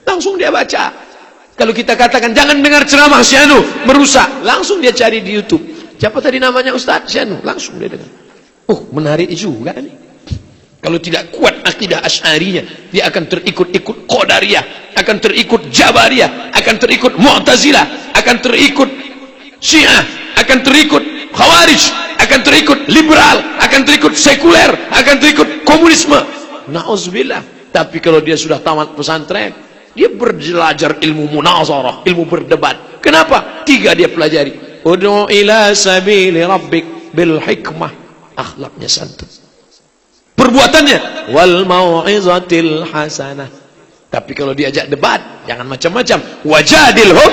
langsung dia baca. Kalau kita katakan jangan dengar ceramah Syanu, merusak, langsung dia cari di YouTube. Siapa tadi namanya Ustaz Syanu? Langsung dia dengar. Oh, menarik juga nih. Kalau tidak kuat akidah Asy'ariyah, dia akan terikut-ikut Qadariyah, akan terikut Jabariyah, akan terikut Mu'tazilah, akan terikut Syiah, akan terikut Khawarij, akan akan terikut liberal, akan terikut sekuler, akan terikut komunisme. Na'udzubillah. Tapi kalau dia sudah tamat pesantren, dia belajar ilmu munazarah, ilmu berdebat. Kenapa? 3 dia pelajari. Ud'u ila sabili rabbik bil hikmah, akhlaknya santun. Perbuatannya wal mau'izatil hasanah. Tapi kalau diajak debat, jangan macam-macam. Wajadilhum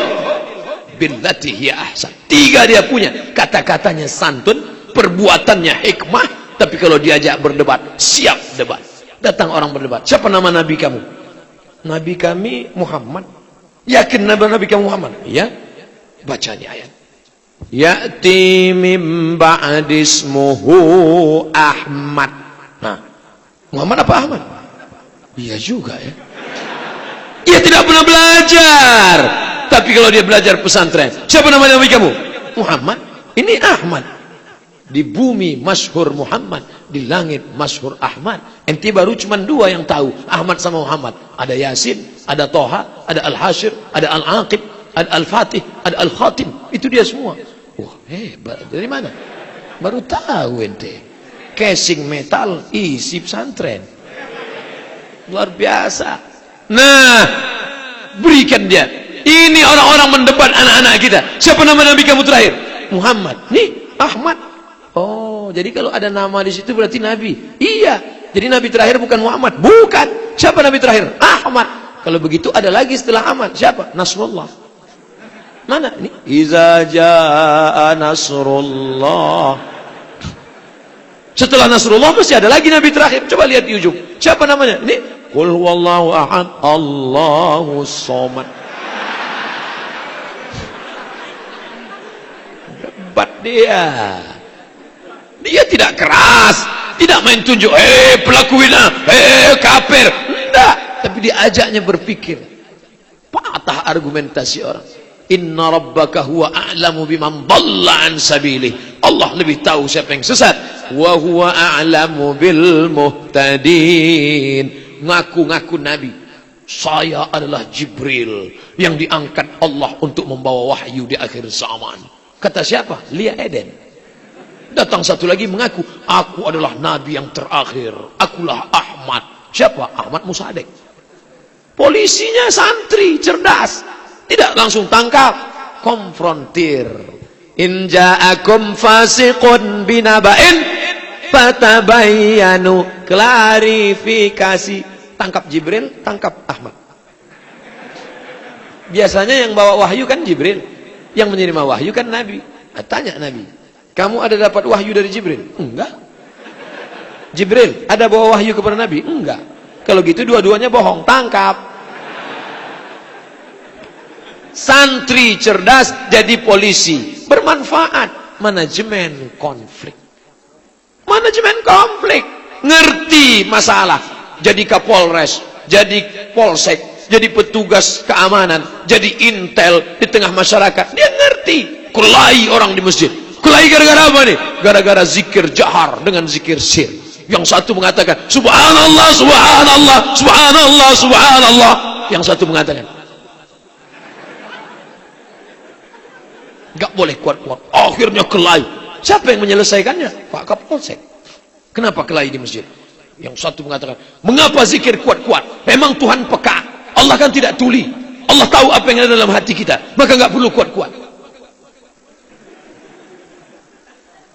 billati hiya ahsan. 3 dia punya. Kata-katanya santun, perbuatannya hikmah. Tapi kalau diajak berdebat, siap debat. Datang orang berdebat. Siapa nama nabi kamu? Nabi kami Muhammad. Yakin nabi kamu Muhammad? Ya. Baca nih ayat. Ya'ti min ba'dismuhu Ahmad. Nah, Muhammad apa Ahmad? Iya juga ya. Dia tidak pernah belajar. Tapi kalau dia belajar pesantren, siapa nama nabi kamu? Muhammad. Ini Ahmad. Di bumi masyhur Muhammad, di langit masyhur Ahmad. Enti baru cuma 2 yang tahu, Ahmad sama Muhammad. Ada Yasin, ada Toha, ada Al-Hashir, ada Al-Aqib, ada Al-Fatih, ada Al-Khatim. Itu dia semua. Wah, hebat. Dari mana? Baru tahu ente. Casing metal isi pesantren. Luar biasa. Nah, berikan dia. Ini orang-orang mendebat anak-anak kita. Siapa nama nabi kamu terakhir? Muhammad. Nih, Ahmad. Oh, jadi kalau ada nama di situ berarti nabi. Iya. Jadi nabi terakhir bukan Muhammad. Bukan. Siapa nabi terakhir? Ahmad. Kalau begitu ada lagi setelah Ahmad. Siapa? Nasrullah. Mana? Ini. Iza jaa Nasrullah. Setelah Nasrullah masih ada lagi nabi terakhir. Coba lihat di ujung. Siapa namanya? Ini. Qul huwallahu ahad, Allahu somad. Debat dia. Dia tidak keras, tidak main tunjuk, pelaku zina, kafir. Enggak, tapi diajaknya berpikir. Patah argumentasi orang. Inna rabbaka huwa a'lamu biman dhalla an sabilih. Allah lebih tahu siapa yang sesat. Wa huwa a'lamu bil muhtadin. Ngaku-ngaku nabi. Saya adalah Jibril yang diangkat Allah untuk membawa wahyu di akhir zaman. Kata siapa? Lia Eden. Datang satu lagi mengaku, aku adalah nabi yang terakhir. Akulah Ahmad. Siapa? Ahmad Musadek. Polisinya santri cerdas. Tidak langsung tangkap, konfrontir. In ja'akum fasiqun binaba'in fatabayyanu, klarifikasi. Tangkap Jibril, tangkap Ahmad. Biasanya yang bawa wahyu kan Jibril, yang menerima wahyu kan Nabi. Tanya Nabi, kamu ada dapat wahyu dari Jibril? Enggak. Jibril ada bawa wahyu kepada Nabi? Enggak. Kalau gitu dua-duanya bohong, tangkap. Santri cerdas jadi polisi, bermanfaat. Manajemen konflik. Manajemen konflik, ngerti masalah. Jadi Kapolres, jadi Polsek, jadi petugas keamanan, jadi intel di tengah masyarakat. Dia ngerti. Kelahi orang di masjid. Kelahi gara-gara apa nih? Gara-gara zikir jahar dengan zikir sir. Yang satu mengatakan subhanallah, subhanallah, subhanallah, subhanallah. Yang satu mengatakan gak boleh kuat-kuat. Akhirnya kelahi. Siapa yang menyelesaikannya? Pak Kapolsek. Kenapa kelahi di masjid? Yang satu mengatakan, mengapa zikir kuat-kuat? Memang Tuhan peka. Allah kan tidak tuli. Allah tahu apa yang ada dalam hati kita. Maka gak perlu kuat-kuat.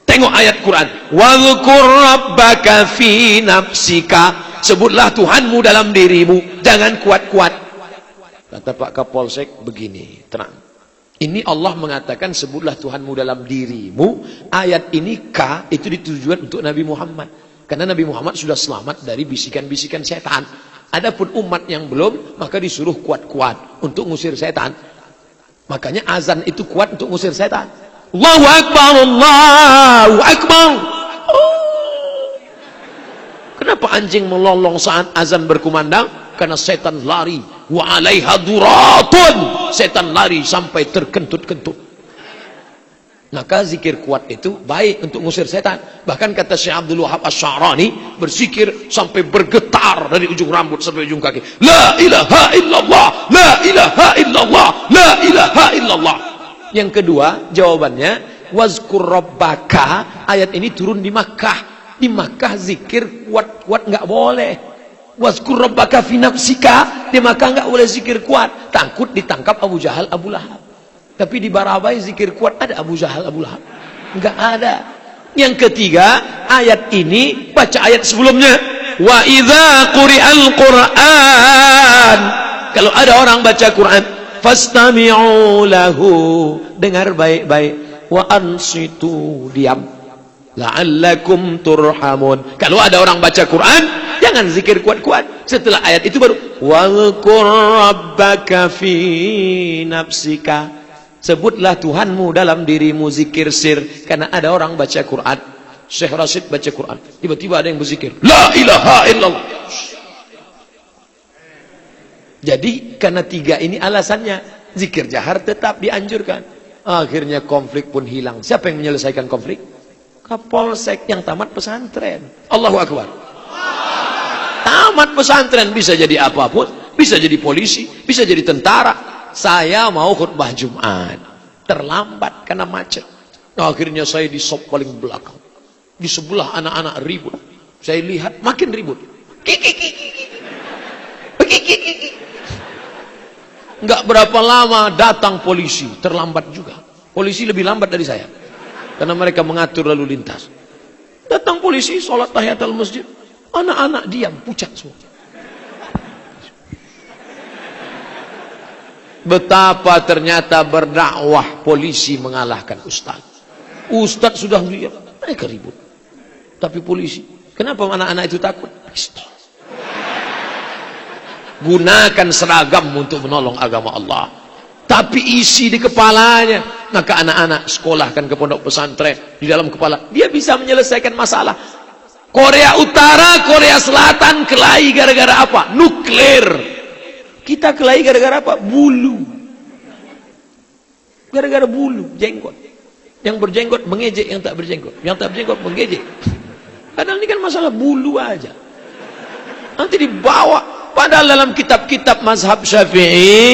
Tengok ayat Quran. Wadhkur rabbaka fi nafsika. Sebutlah Tuhanmu dalam dirimu. Jangan kuat-kuat. Kata Pak Kapolsek begini, tenang. Ini Allah mengatakan sebutlah Tuhanmu dalam dirimu. Ayat ini K itu ditujukan untuk Nabi Muhammad. Karena Nabi Muhammad sudah selamat dari bisikan-bisikan setan. Adapun umat yang belum, maka disuruh kuat-kuat untuk ngusir setan. Makanya azan itu kuat untuk ngusir setan. Allahu Akbar, Allahu Akbar. Oh. Kenapa anjing melolong saat azan berkumandang? Karena setan lari. Wa alaiha duratun. Setan lari sampai terkentut-kentut. Maka zikir kuat itu baik untuk ngusir setan. Bahkan kata Syekh Abdul Wahab Asy-Sya'rani, berzikir sampai bergetar dari ujung rambut sampai ujung kaki. La ilaha illallah, la ilaha illallah, la ilaha illallah. Yang kedua, jawabannya, wazkur rabbaka, ayat ini turun di Makkah. Di Makkah zikir kuat-kuat nggak boleh. Wazkur rabbaka fi nafsika, di Makkah nggak boleh zikir kuat, takut ditangkap Abu Jahal, Abu Lahab. Tapi di Barabai zikir kuat ada Abu Jahal, Abu Lahab? Nggak ada. Yang ketiga, ayat ini baca ayat sebelumnya. Wa idza quri'al Qur'an, kalau ada orang baca Quran, fastami'u lahu, dengar baik-baik, wa ansitu, diam, la'allakum turhamun. Kalau ada orang baca Quran, jangan zikir kuat-kuat. Setelah ayat itu baru wazkur rabbaka fi nafsika, sebutlah Tuhanmu dalam dirimu, zikir sir. Karena ada orang baca Quran, Syekh Rashid baca Quran, tiba-tiba ada yang berzikir la ilaha illallah. Jadi karena tiga ini alasannya, zikir jahar tetap dianjurkan. Akhirnya konflik pun hilang. Siapa yang menyelesaikan konflik? Kapolsek yang tamat pesantren. Allahu Akbar. Tamat pesantren, bisa jadi apapun, bisa jadi polisi, bisa jadi tentara. Saya mau khutbah Jumat, terlambat karena macet. Akhirnya saya di sop paling belakang. Di sebelah anak-anak ribut. Saya lihat makin ribut. Enggak berapa lama datang polisi, terlambat juga. Polisi lebih lambat dari saya, karena mereka mengatur lalu lintas. Datang polisi, sholat tahiyatul masjid, anak-anak diam, pucat semua. Betapa ternyata berdakwah polisi mengalahkan ustaz. Ustaz sudah lihat, mereka ribut. Tapi polisi, kenapa anak-anak itu takut? Pistol. Gunakan seragam untuk menolong agama Allah, tapi isi di kepalanya. Maka anak-anak sekolahkan ke pondok pesantren, di dalam kepala dia bisa menyelesaikan masalah. Korea Utara, Korea Selatan kelahi gara-gara apa? Nuklir. Kita kelahi gara-gara apa? Bulu. Gara-gara bulu, jenggot. Yang berjenggot mengejek yang tak berjenggot, yang tak berjenggot mengejek. Padahal ini kan masalah bulu aja. Nanti dibawa. Padahal dalam kitab-kitab mazhab Syafi'i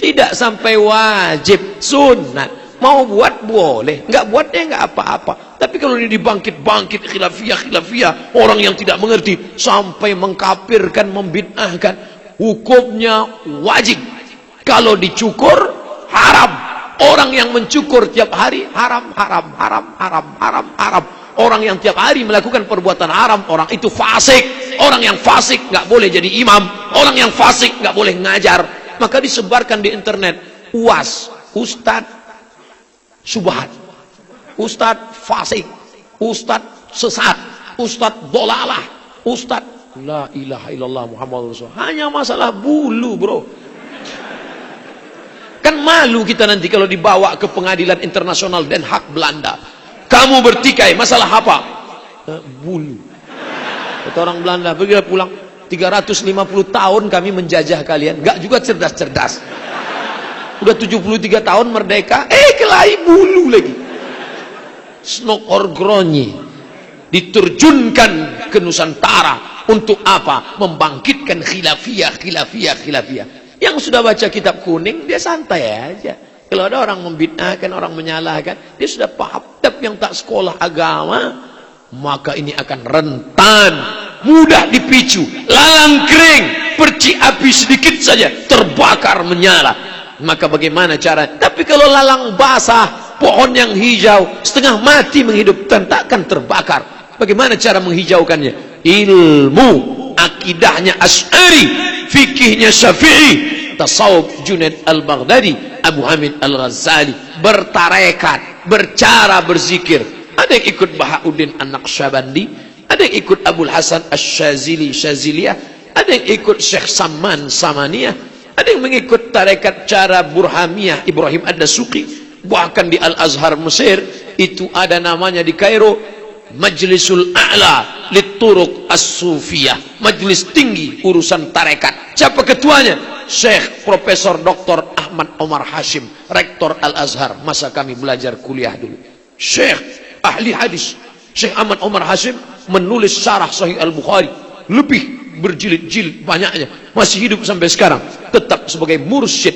tidak sampai wajib, sunnah. Mau buat boleh, nggak buatnya nggak apa-apa. Tapi kalau ini dibangkit-bangkit khilafiyah, orang yang tidak mengerti sampai mengkafirkan, membid'ahkan, hukumnya wajib. Kalau dicukur haram. Orang yang mencukur tiap hari haram. Orang yang tiap hari melakukan perbuatan haram, orang itu fasik. Orang yang fasik nggak boleh jadi imam. Orang yang fasik nggak boleh ngajar. Maka disebarkan di internet, UAS, Ustadz Subhat, Ustadz fasik, Ustadz sesat, Ustadz dolalah, Ustadz la ilaha illallah Muhammad Rasul. Hanya masalah bulu, bro. Kan malu kita nanti kalau dibawa ke pengadilan internasional Den Haag Belanda. Kamu bertikai, masalah apa? Bulu. Kata orang Belanda, pergilah pulang. 350 tahun kami menjajah kalian. Gak juga cerdas-cerdas. Udah 73 tahun merdeka, kelahi bulu lagi. Snok Orgronyi diterjunkan ke Nusantara untuk apa? Membangkitkan khilafiyah. Yang sudah baca kitab kuning, dia santai aja. Kalau ada orang membid'ahkan, orang menyalahkan, dia sudah paham. Tapi yang tak sekolah agama, maka ini akan rentan, mudah dipicu, lalang kering, perci api sedikit saja terbakar menyala. Maka bagaimana cara? Tapi kalau lalang basah, pohon yang hijau setengah mati menghidupkan, takkan terbakar. Bagaimana cara menghijaukannya? Ilmu, akidahnya Asy'ari, fikihnya Syafi'i, tasawuf Junaid al-Baghdadi, Abu Hamid al-Ghazali, bertarekat, bercara, berzikir. Ada yang ikut Bahauddin An-Naqsyabandi, ada yang ikut Abul Hasan Asy-Syazili, Syaziliyah, ada yang ikut Syekh Saman Samaniyah, ada yang mengikut tarekat cara Burhamiyah Ibrahim Ad-Dasuqi. Bahkan di Al-Azhar Mesir itu ada namanya di Kairo Majlisul A'la Lituruq As-Sufiyah, majlis tinggi urusan tarekat. Siapa ketuanya? Syekh Profesor Dr. Ahmad Omar Hashim, Rektor Al-Azhar masa kami belajar kuliah dulu. Syekh ahli hadis Syekh Ahmad Omar Hashim menulis syarah Sahih Al-Bukhari, lebih berjilid-jilid banyaknya, masih hidup sampai sekarang, tetap sebagai mursyid.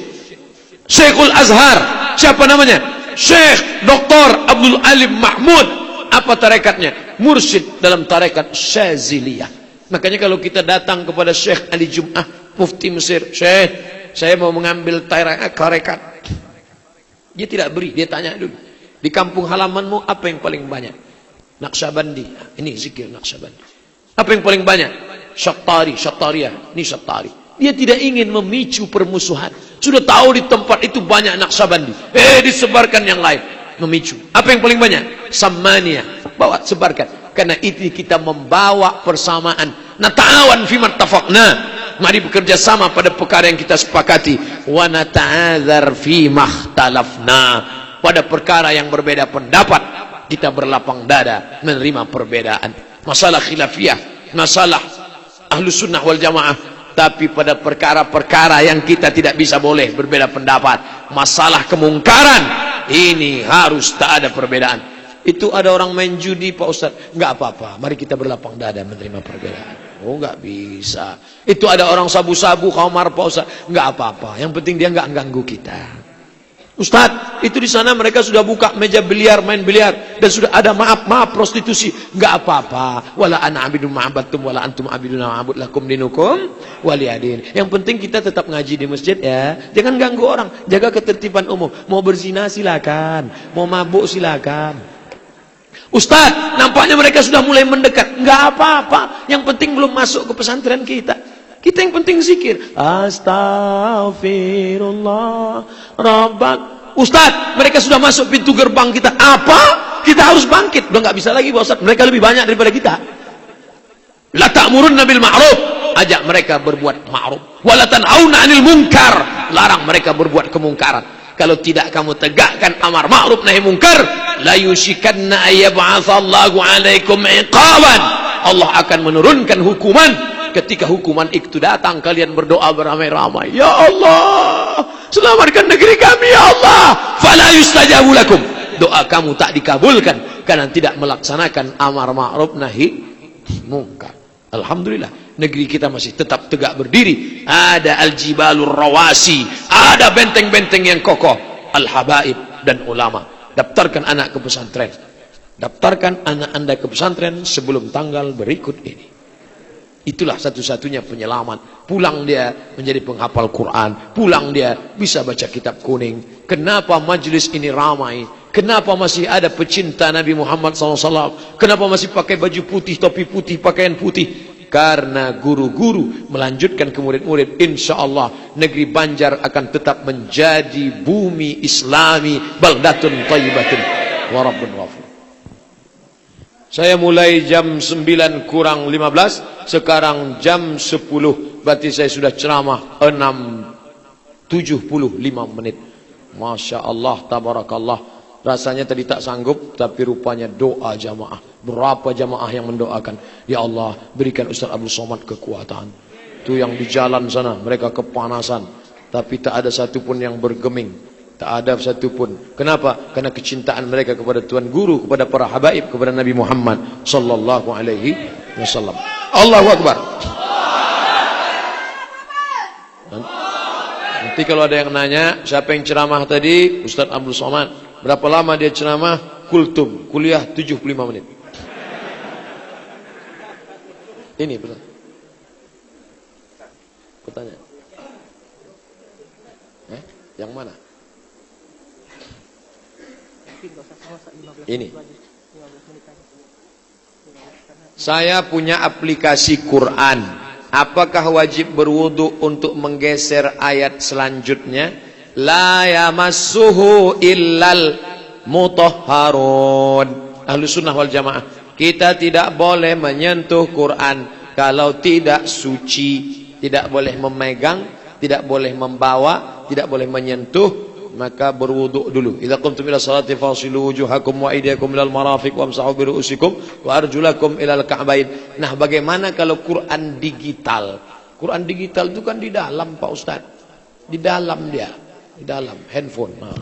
Syekhul Azhar, siapa namanya? Syekh Dr. Abdul Alim Mahmud. Apa tarekatnya? Mursyid dalam tarekat Syaziliyah. Makanya kalau kita datang kepada Syekh Ali Jum'ah, Mufti Mesir, Syekh, saya mau mengambil tarekat. Dia tidak beri, dia tanya dulu. Di kampung halamanmu apa yang paling banyak? Naqsyabandi. Ini zikir Naqsyabandi. Apa yang paling banyak? Syattari, Syattariyah. Ini Syattari. Dia tidak ingin memicu permusuhan. Sudah tahu di tempat itu banyak Naqsyabandi. Disebarkan yang lain. Memicu. Apa yang paling banyak? Sammaniyah. Bawa, sebarkan. Karena itu kita membawa persamaan. Nata'awan fiman tafaqna. Mari bekerja sama pada perkara yang kita sepakati. Wa nata'adzar fima ikhtalafna. Pada perkara yang berbeda pendapat, kita berlapang dada menerima perbedaan. Masalah khilafiyah, masalah Ahlus Sunnah wal Jamaah. Tapi pada perkara-perkara yang kita tidak bisa boleh berbeda pendapat, masalah kemungkaran, ini harus tak ada perbedaan. Itu ada orang main judi, Pak Ustaz, enggak apa-apa, mari kita berlapang dada menerima perbedaan. Oh, enggak bisa. Itu ada orang sabu-sabu, khamar, Pak Ustaz, enggak apa-apa, yang penting dia enggak ganggu kita. Ustaz, itu di sana mereka sudah buka meja biliar, main biliar, dan sudah ada maaf prostitusi. Enggak apa-apa. Wala ana abidun ma'abattum wala antum abidun ma'abud lakum dinukum waliyadin. Yang penting kita tetap ngaji di masjid ya. Jangan ganggu orang, jaga ketertiban umum. Mau berzina silakan, mau mabuk silakan. Ustaz, nampaknya mereka sudah mulai mendekat. Enggak apa-apa. Yang penting belum masuk ke pesantren kita. Kita yang penting zikir. Astaghfirullah Rabbak. Ustaz, mereka sudah masuk pintu gerbang kita. Apa? Kita harus bangkit. Udah nggak bisa lagi, Ustaz. Mereka lebih banyak daripada kita. La ta'murunna bil ma'ruf. Ajak mereka berbuat ma'ruf. Wa la tanhauna 'anil munkar. Larang mereka berbuat kemungkaran. Kalau tidak kamu tegakkan amar ma'ruf nahi munkar, la yushikanna ayyab'atsallahu 'alaikum iqaban. Allah akan menurunkan hukuman. Ketika hukuman itu datang, kalian berdoa beramai-ramai, ya Allah, selamatkan negeri kami, ya Allah. Fala yustajabu lakum. Doa kamu tak dikabulkan karena tidak melaksanakan amar ma'ruf nahi munkar. Alhamdulillah, negeri kita masih tetap tegak berdiri. Ada al-jibalur rawasi, ada benteng-benteng yang kokoh. Al-habaib dan ulama. Daftarkan anak ke pesantren. Daftarkan anak Anda ke pesantren sebelum tanggal berikut ini. Itulah satu-satunya penyelamat. Pulang dia menjadi penghafal Quran. Pulang dia bisa baca kitab kuning. Kenapa majlis ini ramai? Kenapa masih ada pecinta Nabi Muhammad SAW? Kenapa masih pakai baju putih, topi putih, pakaian putih? Karena guru-guru melanjutkan ke murid-murid. Insya Allah negeri Banjar akan tetap menjadi bumi Islami. Baldatun tayyibatun wa rabbun ghafur. Saya mulai jam 9 kurang 15, sekarang jam 10, berarti saya sudah ceramah 75 menit. Masya Allah, tabarakallah. Rasanya tadi tak sanggup, tapi rupanya doa jamaah. Berapa jamaah yang mendoakan, ya Allah berikan Ustaz Abdul Somad kekuatan. Itu yang di jalan sana, mereka kepanasan, tapi tak ada satupun yang bergeming. Tak ada satupun. Kenapa? Karena kecintaan mereka kepada Tuan Guru, kepada para habaib, kepada Nabi Muhammad sallallahu alaihi wasallam. Allahu Akbar. Nanti kalau ada yang nanya, siapa yang ceramah tadi? Ustaz Abdul Somad. Berapa lama dia ceramah? Kultum, kuliah 75 menit. Ini pertanyaan. Yang mana? Ini. Saya punya aplikasi Quran. Apakah wajib berwudu untuk menggeser ayat selanjutnya? La yamassuhu illal mutahharun. Ahlus Sunnah wal Jamaah. Kita tidak boleh menyentuh Quran kalau tidak suci. Tidak boleh memegang, tidak boleh membawa, tidak boleh menyentuh. Maka berwuduk dulu. Idza qumtum ila salati fasilu wujuhakum wa aydiyakum ilal marafiq wamsahu bi ru'usikum wa arjulakum ilal ka'bain. Nah, bagaimana kalau Quran digital? Quran digital itu kan di dalam, Pak Ustaz. Di dalam dia, di dalam handphone. Nah,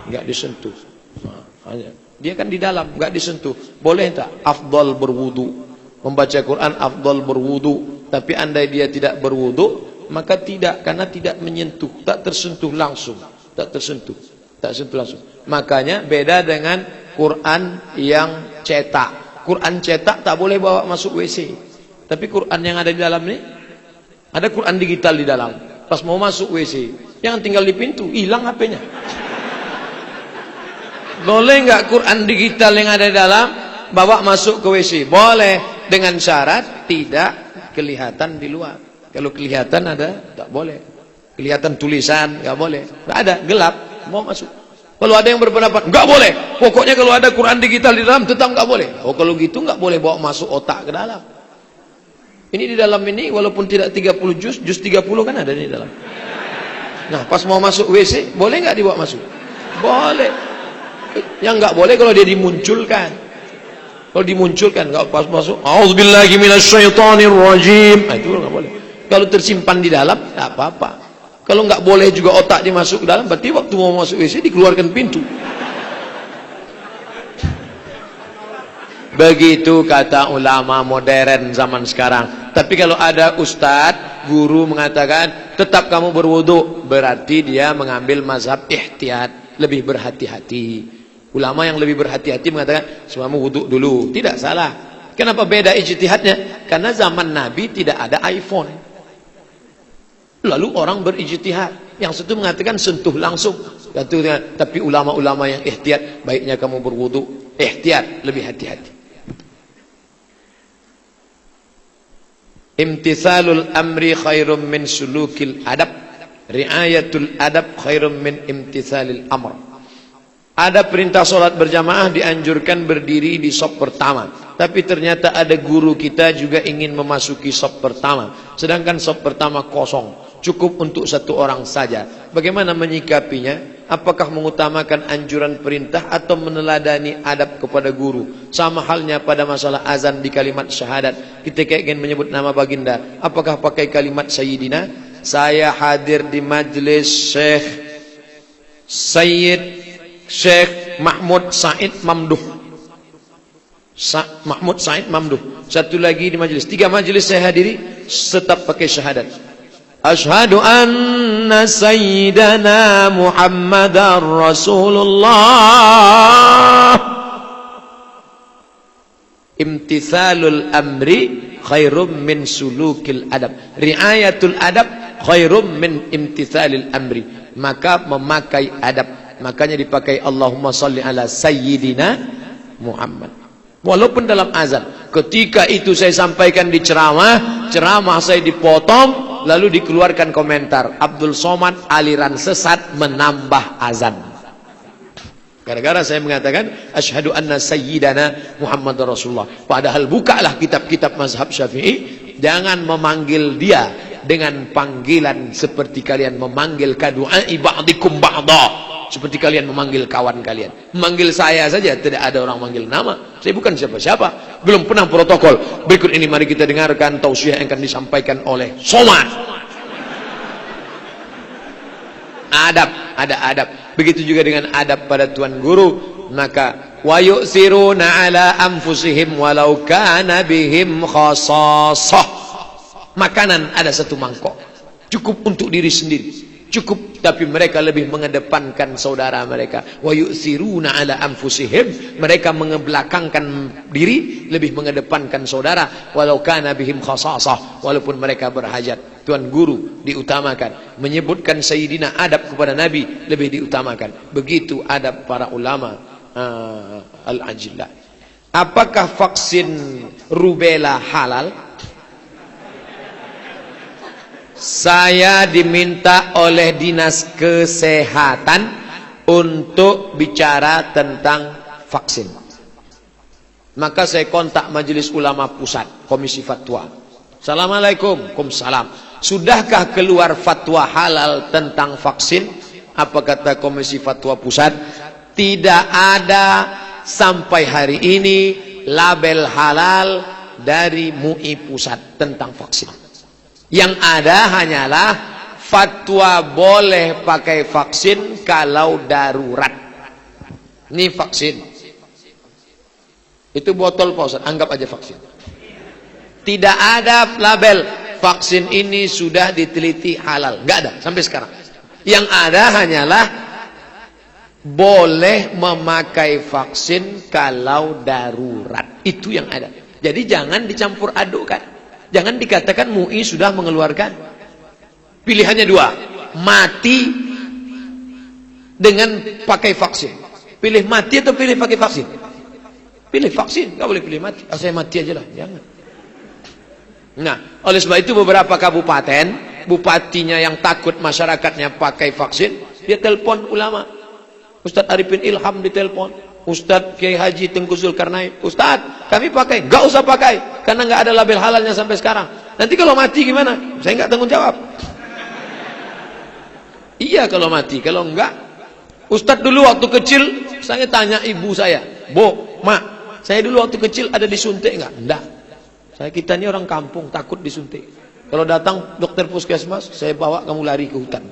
enggak disentuh. Nah, dia kan di dalam, enggak disentuh. Boleh tak afdal berwudu? Membaca Quran afdal berwudu. Tapi andai dia tidak berwudu, maka tidak, karena tidak menyentuh, tak tersentuh langsung, tak tersentuh langsung. Makanya beda dengan Quran yang cetak. Quran cetak tak boleh bawa masuk WC. Tapi Quran yang ada di dalam ini, ada Quran digital di dalam. Pas mau masuk WC, jangan tinggal di pintu, hilang HP-nya. Boleh nggak Quran digital yang ada di dalam bawa masuk ke WC? Boleh, dengan syarat tidak kelihatan di luar. Kalau kelihatan ada, tak boleh. Kelihatan tulisan, nggak boleh. Nggak ada, gelap, mau masuk. Kalau ada yang berpendapat, nggak boleh. Pokoknya kalau ada Quran digital di dalam, tetap nggak boleh. Oh, kalau gitu nggak boleh bawa masuk otak ke dalam. Ini di dalam ini, walaupun tidak 30 juz 30 kan ada di dalam. Nah, pas mau masuk WC, boleh nggak dibawa masuk? Boleh. Yang nggak boleh kalau dia dimunculkan. Kalau dimunculkan, nggak pas masuk. A'udzubillahi minasyaitonirrajim. Nah, itu nggak boleh. Kalau tersimpan di dalam, nggak apa-apa. Kalau nggak boleh juga otak dimasuk ke dalam, berarti waktu mau masuk WC dikeluarkan pintu. Begitu kata ulama modern zaman sekarang. Tapi kalau ada ustadz, guru mengatakan tetap kamu berwudu, berarti dia mengambil mazhab ihtiyat, lebih berhati-hati. Ulama yang lebih berhati-hati mengatakan semuamu wudu dulu. Tidak salah. Kenapa beda ijtihadnya? Karena zaman Nabi tidak ada iPhone. Lalu orang berijtihad. Yang satu mengatakan sentuh langsung. Tapi ulama-ulama yang ihtiyat, baiknya kamu berwudu. Ihtiyat, lebih hati-hati. Imtithalul amri khairum min sulukil adab. Riayatul adab khairum min imtithalil amr. Ada perintah solat berjamaah, dianjurkan berdiri di shaf pertama. Tapi ternyata ada guru kita juga ingin memasuki shaf pertama. Sedangkan shaf pertama kosong. Cukup untuk satu orang saja. Bagaimana menyikapinya? Apakah mengutamakan anjuran perintah atau meneladani adab kepada guru? Sama halnya pada masalah azan di kalimat syahadat. Ketika ingin menyebut nama baginda, apakah pakai kalimat sayyidina? Saya hadir di majlis Syekh Mahmud Said Mamduh. Mahmud Said Mamduh. Satu lagi di majlis. 3 majlis saya hadiri, tetap pakai syahadat. Asyhadu anna sayyidana Muhammadar Rasulullah. Imtithalul amri khairum min sulukil adab. Riayatul adab khairum min imtithalil amri. Maka memakai adab. Makanya dipakai Allahumma salli ala sayyidina Muhammad. Walaupun dalam azan. Ketika itu saya sampaikan di ceramah saya dipotong, lalu dikeluarkan komentar, Abdul Somad aliran sesat menambah azan. Gara-gara saya mengatakan asyhadu anna sayyidana Muhammadar Rasulullah. Padahal bukalah kitab-kitab mazhab Syafi'i, jangan memanggil dia dengan panggilan seperti kalian memanggil kadu'ai ba'dikum ba'da. Seperti kalian memanggil kawan kalian. Memanggil saya saja tidak ada orang manggil nama. Saya bukan siapa-siapa. Belum pernah protokol. Berikut ini mari kita dengarkan tausiah yang akan disampaikan oleh Somad. Adab, ada adab. Begitu juga dengan adab pada tuan guru. Maka wa yu'thiruna ala anfusihim walau kana bihim khasasah. Makanan ada satu mangkok. Cukup untuk diri sendiri. Cukup, tapi mereka lebih mengedepankan saudara mereka. Wa yu'thiruna ala anfusihim, mereka mengebelakangkan diri, lebih mengedepankan saudara walau kana bihim khasasah, walaupun mereka berhajat. Tuan guru diutamakan, menyebutkan sayyidina adab kepada nabi lebih diutamakan. Begitu adab para ulama al-ajillah. Apakah vaksin rubella halal? Saya diminta oleh dinas kesehatan untuk bicara tentang vaksin. Maka saya kontak Majelis Ulama Pusat, Komisi Fatwa. Assalamualaikum. Waalaikumsalam. Sudahkah keluar fatwa halal tentang vaksin? Apa kata Komisi Fatwa Pusat? Tidak ada sampai hari ini label halal dari MUI Pusat tentang vaksin. Yang ada hanyalah fatwa boleh pakai vaksin kalau darurat. Ini vaksin. Itu botol Pak Ustaz, anggap aja vaksin. Tidak ada label vaksin ini sudah diteliti halal. Enggak ada sampai sekarang. Yang ada hanyalah boleh memakai vaksin kalau darurat. Itu yang ada. Jadi jangan dicampur adukkan. Jangan dikatakan MUI sudah mengeluarkan. Pilihannya dua. Mati dengan pakai vaksin. Pilih mati atau pilih pakai vaksin? Pilih vaksin. Gak boleh pilih mati. Saya mati aja lah. Jangan. Nah, oleh sebab itu beberapa kabupaten, bupatinya yang takut masyarakatnya pakai vaksin, dia telepon ulama. Ustadz Arifin Ilham ditelepon, Ustadz Kiai Haji Tengku Zulkarnain, Ustadz kami pakai, nggak usah pakai, karena nggak ada label halalnya sampai sekarang. Nanti kalau mati gimana? Saya nggak tanggung jawab. Iya kalau mati, kalau enggak, Ustadz dulu waktu kecil saya tanya ibu saya, Bu, Mak, saya dulu waktu kecil ada disuntik nggak? Enggak. Kita ini orang kampung, takut disuntik. Kalau datang dokter puskesmas, saya bawa kamu lari ke hutan.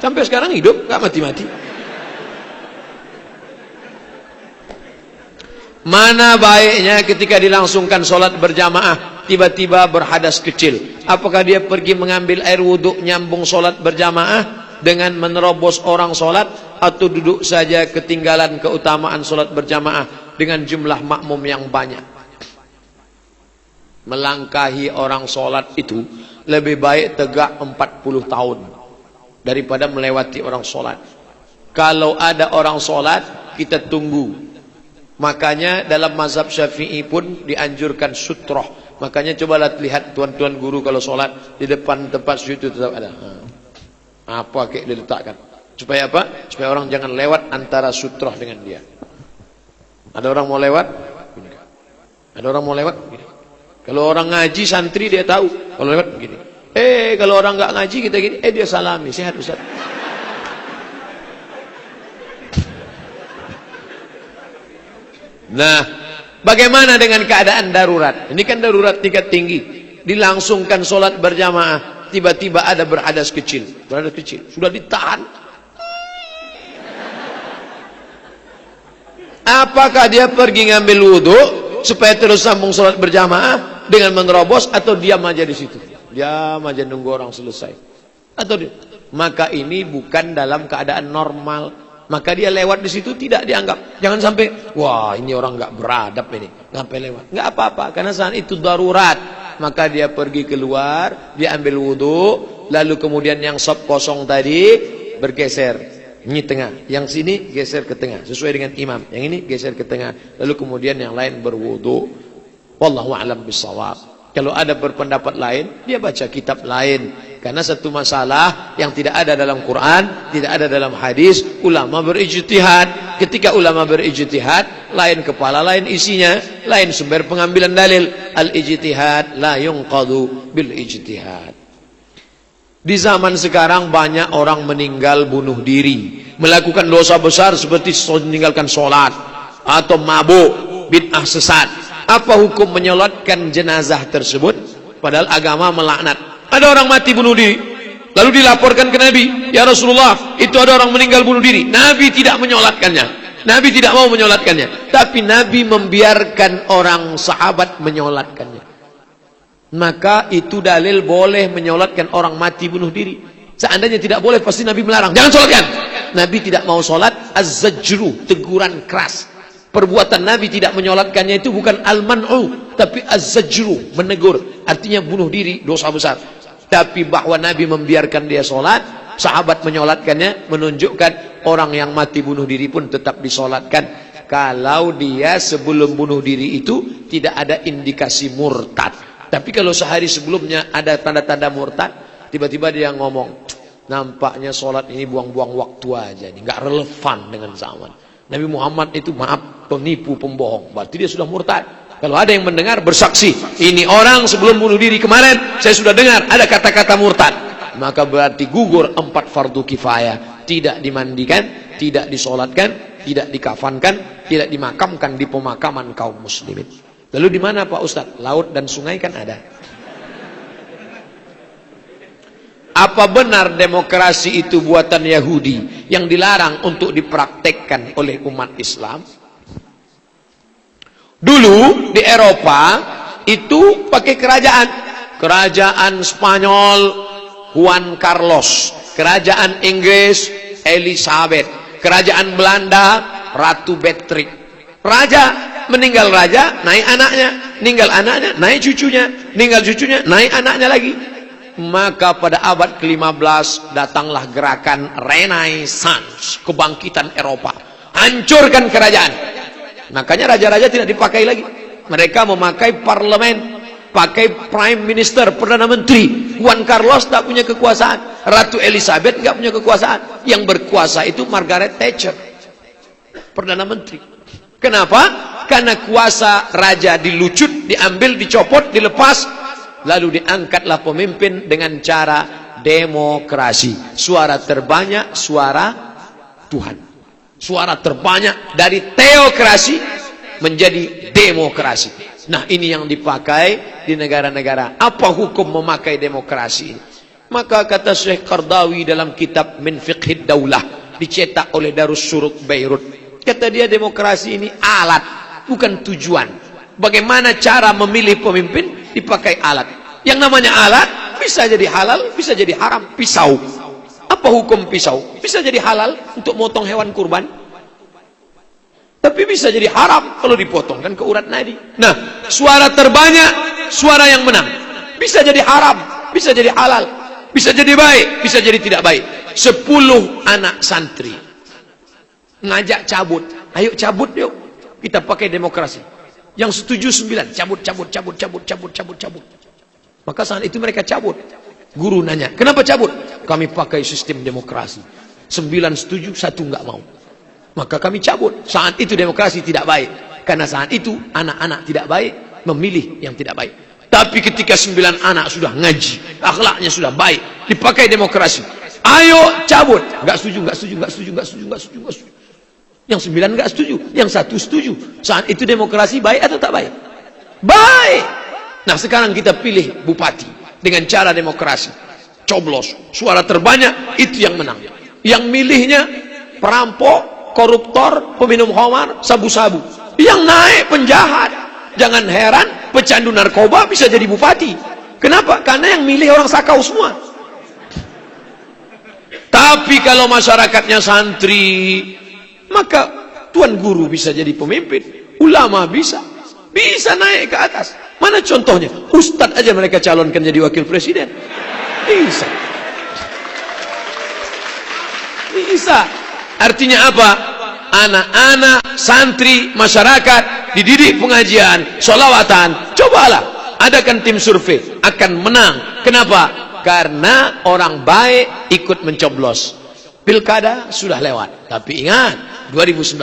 Sampai sekarang hidup, nggak mati-mati. Mana baiknya ketika dilangsungkan sholat berjamaah, tiba-tiba berhadas kecil. Apakah dia pergi mengambil air wudhu, nyambung sholat berjamaah dengan menerobos orang sholat, atau duduk saja ketinggalan keutamaan sholat berjamaah dengan jumlah makmum yang banyak? Melangkahi orang sholat itu lebih baik tegak 40 tahun daripada melewati orang sholat. Kalau ada orang sholat, kita tunggu. Makanya dalam mazhab Syafi'i pun dianjurkan sutroh. Makanya cobalah lihat tuan-tuan guru kalau sholat di depan tempat sujud itu tetap ada. Apa kayak diletakkan? Supaya apa? Supaya orang jangan lewat antara sutroh dengan dia. Ada orang mau lewat? Ada orang mau lewat? Kalau orang ngaji santri dia tahu. Kalau lewat begini. Kalau orang nggak ngaji kita gini. Dia salami. Sehat Ustaz. Nah, bagaimana dengan keadaan darurat? Ini kan darurat tingkat tinggi. Dilangsungkan sholat berjamaah, tiba-tiba ada berhadas kecil. Berhadas kecil. Sudah ditahan. Apakah dia pergi ngambil wudhu supaya terus sambung sholat berjamaah dengan menerobos, atau diam aja di situ? Diam aja nunggu orang selesai. Atau dia, maka ini bukan dalam keadaan normal. Maka dia lewat di situ tidak dianggap. Jangan sampai, wah ini orang nggak beradab ini, ngapain lewat? Nggak apa-apa, karena saat itu darurat. Maka dia pergi keluar, dia ambil wudhu, lalu kemudian yang sop kosong tadi bergeser. Ini tengah, yang sini geser ke tengah sesuai dengan imam, yang ini geser ke tengah, lalu kemudian yang lain berwudu. Wallahu a'lam bishawab. Kalau ada berpendapat lain, dia baca kitab lain, karena satu masalah yang tidak ada dalam Quran, tidak ada dalam hadis, ulama berijtihad. Ketika ulama berijtihad, lain kepala, lain isinya, lain sumber pengambilan dalil. Al-ijtihad la yunqadu bil ijtihad. Di zaman sekarang banyak orang meninggal bunuh diri, melakukan dosa besar seperti meninggalkan sholat atau mabuk, bid'ah sesat. Apa hukum menyolatkan jenazah tersebut? Padahal agama melaknat. Ada orang mati bunuh diri, lalu dilaporkan ke Nabi, ya Rasulullah, itu ada orang meninggal bunuh diri. Nabi tidak menyolatkannya. Nabi tidak mau menyolatkannya, tapi Nabi membiarkan orang sahabat menyolatkannya. Maka itu dalil boleh menyolatkan orang mati bunuh diri. Seandainya tidak boleh, pasti Nabi melarang, jangan solatkan. Nabi tidak mau solat, az-zajru, teguran keras. Perbuatan Nabi tidak menyolatkannya itu bukan al-man'u, tapi az-zajru, menegur. Artinya bunuh diri, dosa besar. Tapi bahwa Nabi membiarkan dia solat, sahabat menyolatkannya, menunjukkan orang yang mati bunuh diri pun tetap disolatkan. Kalau dia sebelum bunuh diri itu tidak ada indikasi murtad. Tapi kalau sehari sebelumnya ada tanda-tanda murtad, tiba-tiba dia ngomong, nampaknya sholat ini buang-buang waktu aja, ini nggak relevan dengan zaman. Nabi Muhammad itu maaf, penipu, pembohong. Berarti dia sudah murtad. Kalau ada yang mendengar bersaksi, ini orang sebelum bunuh diri kemarin, saya sudah dengar ada kata-kata murtad, maka berarti gugur 4 fardu kifayah. Tidak dimandikan, tidak disolatkan, tidak dikafankan, tidak dimakamkan di pemakaman kaum muslimin. Lalu di mana Pak Ustadz? Laut dan sungai kan ada. Apa benar demokrasi itu buatan Yahudi yang dilarang untuk dipraktekkan oleh umat Islam? Dulu di Eropa itu pakai kerajaan. Kerajaan Spanyol Juan Carlos, kerajaan Inggris Elizabeth, Kerajaan Belanda, Ratu Beatrix. Raja, meninggal raja, naik anaknya. Meninggal anaknya, naik cucunya. Meninggal cucunya, naik anaknya lagi. Maka pada abad ke-15 datanglah gerakan Renaissance, kebangkitan Eropa. Hancurkan kerajaan. Makanya raja-raja tidak dipakai lagi. Mereka memakai parlemen, pakai prime minister, perdana menteri. Juan Carlos tak punya kekuasaan, Ratu Elizabeth nggak punya kekuasaan. Yang berkuasa itu Margaret Thatcher, perdana menteri. Kenapa? Karena kuasa raja dilucut, diambil, dicopot, dilepas, lalu diangkatlah pemimpin dengan cara demokrasi. Suara terbanyak, suara Tuhan. Suara terbanyak dari teokrasi menjadi demokrasi. Nah, ini yang dipakai di negara-negara. Apa hukum memakai demokrasi ini? Maka kata Syekh Qardawi dalam kitab Min Fiqhid Daulah, dicetak oleh Darus Syuruk Beirut, kata dia demokrasi ini alat, bukan tujuan. Bagaimana cara memilih pemimpin dipakai alat. Yang namanya alat bisa jadi halal, bisa jadi haram. Pisau, apa hukum pisau? Bisa jadi halal untuk motong hewan kurban, tapi bisa jadi haram kalau dipotong, kan ke urat nadi. Nah, suara terbanyak, suara yang menang. Bisa jadi haram, bisa jadi halal, bisa jadi baik, bisa jadi tidak baik. 10 anak santri ngajak cabut, ayo cabut yuk, kita pakai demokrasi. Yang setuju 9, cabut. Maka saat itu mereka cabut. Guru nanya, kenapa cabut? Kami pakai sistem demokrasi. 9 setuju, 1 nggak mau. Maka kami cabut. Saat itu demokrasi tidak baik, karena saat itu anak-anak tidak baik memilih yang tidak baik. Tapi ketika 9 anak sudah ngaji, akhlaknya sudah baik, dipakai demokrasi, ayo cabut. Nggak setuju. Yang 9 nggak setuju, yang 1 setuju. Saat itu demokrasi baik atau tak baik? Baik. Nah, sekarang kita pilih bupati dengan cara demokrasi, coblos, suara terbanyak itu yang menang. Yang milihnya perampok, koruptor, peminum khamar, sabu-sabu. Yang naik penjahat. Jangan heran pecandu narkoba bisa jadi bupati. Kenapa? Karena yang milih orang sakau semua. Tapi kalau masyarakatnya santri, maka tuan guru bisa jadi pemimpin, ulama bisa naik ke atas. Mana contohnya? Ustadz aja mereka calonkan jadi wakil presiden. Bisa. Artinya apa? Anak-anak, santri, masyarakat dididik pengajian, sholawatan. Cobalah, adakan tim survei, akan menang. Kenapa? Karena orang baik ikut mencoblos. Pilkada sudah lewat, tapi ingat 2019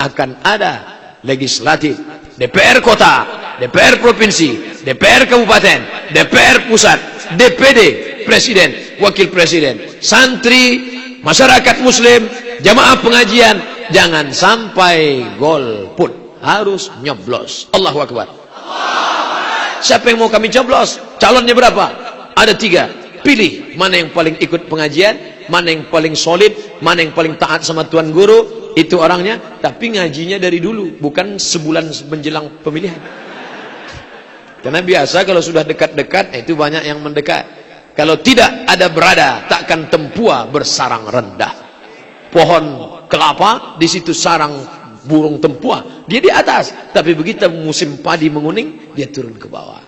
akan ada legislatif, DPR kota, DPR provinsi, DPR kabupaten, DPR pusat, DPD, presiden, wakil presiden, santri, masyarakat muslim, jamaah pengajian. Jangan sampai golput, harus nyoblos. Allahu Akbar. Siapa yang mau kami coblos? Calonnya berapa? Ada 3. Pilih mana yang paling ikut pengajian, mana yang paling solid, mana yang paling taat sama tuan guru, itu orangnya. Tapi ngajinya dari dulu, bukan sebulan menjelang pemilihan. Karena biasa kalau sudah dekat-dekat, itu banyak yang mendekat. Kalau tidak ada berada, takkan tempua bersarang rendah. Pohon kelapa, di situ sarang burung tempua, dia di atas. Tapi begitu musim padi menguning, dia turun ke bawah.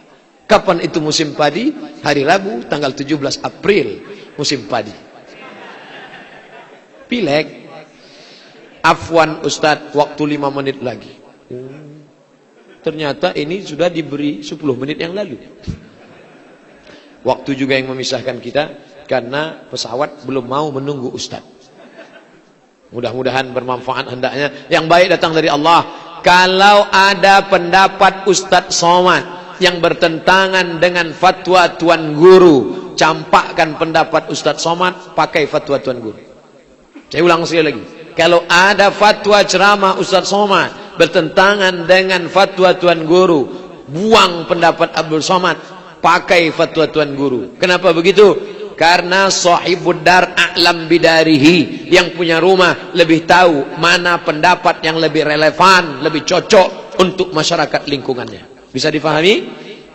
Kapan itu musim padi? Hari Rabu, tanggal 17 April, musim padi. Pileg. Afwan Ustadz, waktu 5 menit lagi. Ternyata ini sudah diberi 10 menit yang lalu. Waktu juga yang memisahkan kita, karena pesawat belum mau menunggu Ustadz. Mudah-mudahan bermanfaat hendaknya. Yang baik datang dari Allah. Kalau ada pendapat Ustadz Somad yang bertentangan dengan fatwa tuan guru, campakkan pendapat Ustadz Somad, pakai fatwa tuan guru. Saya ulang sekali lagi. Kalau ada fatwa ceramah Ustadz Somad bertentangan dengan fatwa tuan guru, buang pendapat Abdul Somad, pakai fatwa tuan guru. Kenapa begitu? Karena sahibud dar a'lam bidarihi, yang punya rumah lebih tahu mana pendapat yang lebih relevan, lebih cocok untuk masyarakat lingkungannya. Bisa difahami?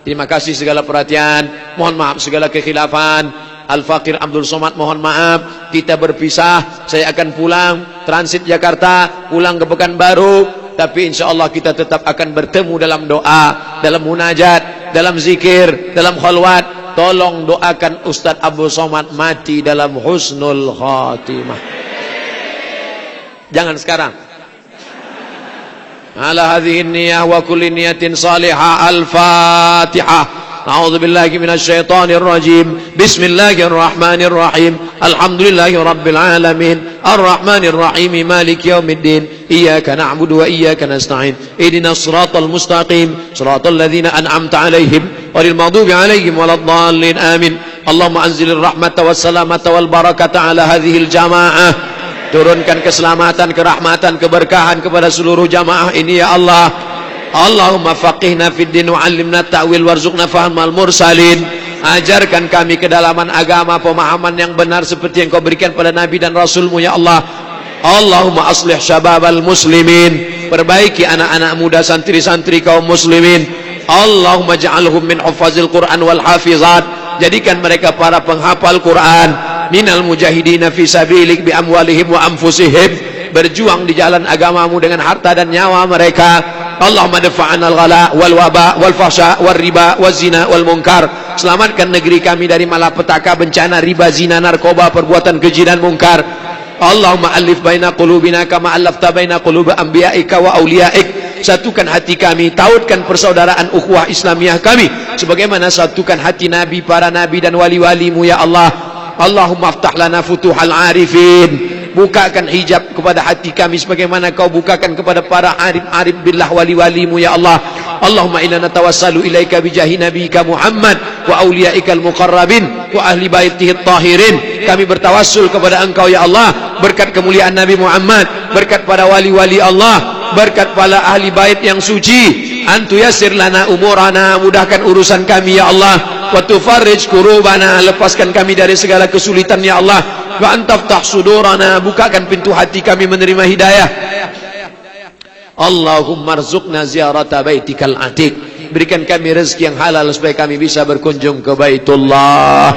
Terima kasih segala perhatian, mohon maaf segala kekhilafan. Al-Fakir Abdul Somad mohon maaf, kita berpisah. Saya akan pulang, transit Jakarta, pulang ke Pekanbaru. Tapi insya Allah kita tetap akan bertemu dalam doa, dalam munajat, dalam zikir, dalam khalwat. Tolong doakan Ustadz Abdul Somad mati dalam husnul khatimah. Jangan sekarang. Ala hadhihi niyah wa kulli niyatin salihah. Al-Fatihah. أعوذ بالله من الشيطان الرجيم بسم الله الرحمن الرحيم الحمد لله رب العالمين الرحمن الرحيم مالك يوم الدين إياك نعبد وإياك نستعين اهدنا الصراط المستقيم صراط الذين أنعمت عليهم غير المغضوب عليهم ولا الضالين آمين اللهم أنزل الرحمة والسلامة والبركة على هذه الجماعة. Turunkan keselamatan, kerahmatan, keberkahan kepada seluruh jamaah ini ya Allah. Allahumma faqihna fid din wa 'allimna ta'wil warzuqna fahmal mursalin. Ajarkan kami kedalaman agama, pemahaman yang benar seperti yang Kau berikan pada Nabi dan Rasul-Mu ya Allah. Allahumma aslih syababal muslimin. Perbaiki anak-anak muda santri-santri kaum muslimin. Allahumma ja'alhum min hufazil Quran wal hafizat. Jadikan mereka para penghafal Quran. Minal mujahidina fi sabilik bi amwalihim wa anfusihim. Berjuang di jalan agamamu dengan harta dan nyawa mereka. Allahumma dafa'an al-ghala wal waba wal fahsya wal riba wal zina wal munkar. Selamatkan negeri kami dari malapetaka, bencana, riba, zina, narkoba, perbuatan keji dan munkar. Allahumma alif baina qulubina kama alafta baina qulubi anbiya'ika wa awliya'ik. Satukan hati kami, tautkan persaudaraan ukhuwah Islamiyah kami sebagaimana satukan hati nabi, para nabi dan wali-walimu ya Allah. Allahumma aftah lana futuhal arifin. Bukakan hijab kepada hati kami sebagaimana Kau bukakan kepada para arif-arif billah wali-walimu ya Allah. Allahumma inna natawassalu ilaika bijahi nabiyika Muhammad wa awliyaikal muqarrabin wa ahli baitihi tahirin. Kami bertawassul kepada Engkau ya Allah, berkat kemuliaan Nabi Muhammad, berkat para wali-wali Allah, berkat para ahli bait yang suci. Antu yassir lana umurana, mudahkan urusan kami ya Allah. Wa tufarrij kurubana, lepaskan kami dari segala kesulitan ya Allah. Wa antaftah sudurana, bukakan pintu hati kami menerima hidayah. Allahumma rzuqna ziyarata baitikal atiq. Berikan kami rezeki yang halal supaya kami bisa berkunjung ke Baitullah.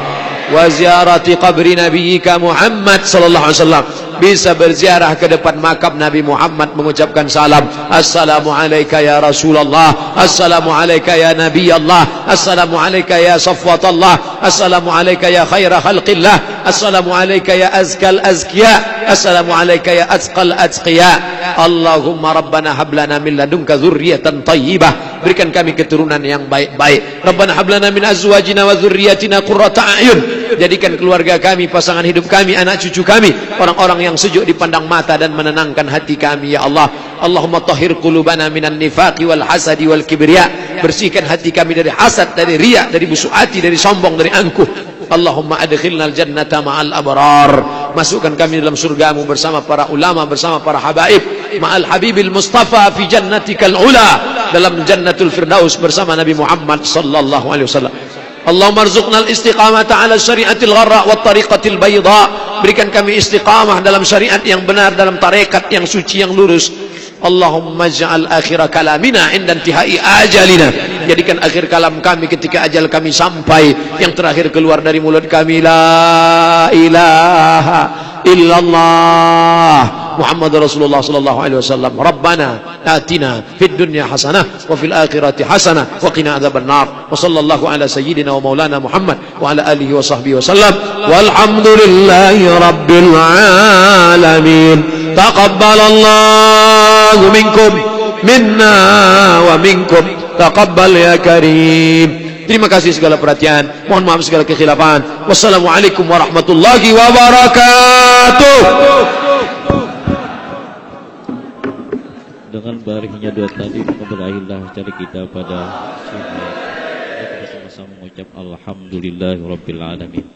Wa ziyarati qabri nabiyyika Muhammad sallallahu alaihi wasallam. Bisa berziarah ke depan makam Nabi Muhammad mengucapkan salam. Assalamu alayka ya Rasulullah. Assalamu alayka ya Nabi Allah. Assalamu alayka ya Safwatullah. Assalamu alayka ya khaira khalqillah. Assalamu alayka ya azkal azkiya. Assalamu alayka ya azqal azqiya. Allahumma rabbana hablana min ladunka dzurriyyatan thayyibah. Berikan kami keturunan yang baik-baik. Rabbana hablana min azwajina wa dzurriyyatina qurrata a'yun. Jadikan keluarga kami, pasangan hidup kami, anak cucu kami orang-orang yang sejuk dipandang mata dan menenangkan hati kami ya Allah. Allahumma tahhir qulubana minan nifaqi wal hasadi wal kibriya. Bersihkan hati kami dari hasad, dari riya, dari busuk hati, dari sombong, dari angkuh. Allahumma adkhilnal jannata ma'al abrar. Masukkan kami dalam surgamu bersama para ulama, bersama para habaib, ma'al habibil mustafa fi jannatikal ula, dalam jannatul firdaus bersama Nabi Muhammad sallallahu alaihi wasallam. Allahumma rzuqnal istiqamata ala syariatil gharra wat tariqatil bayda. Berikan kami istiqamah dalam syariat yang benar, dalam tarekat yang suci, yang lurus. Allahumma ja'al akhir kalamina inda intihai ajalina. Jadikan akhir kalam kami ketika ajal kami sampai, yang terakhir keluar dari mulut kami la ilaha illallah Muhammad Rasulullah sallallahu alaihi wasallam. Rabbana atina fid dunya hasanah wa fil akhirati hasanah wa qina adzabannar. Wa sallallahu ala sayyidina wa maulana Muhammad wa ala alihi wa sahbihi wasallam. Walhamdulillahi rabbil alamin. Taqabbalallahu minkum minna wa minkum. Taqabbal ya karim. Terima kasih segala perhatian. Mohon maaf segala kekhilafan. Wassalamualaikum warahmatullahi wabarakatuh. Dengan baringnya doa tadi, maka berakhirlah acara kita pada siang hari. Kita bersama-sama mengucap alhamdulillahirabbil alamin.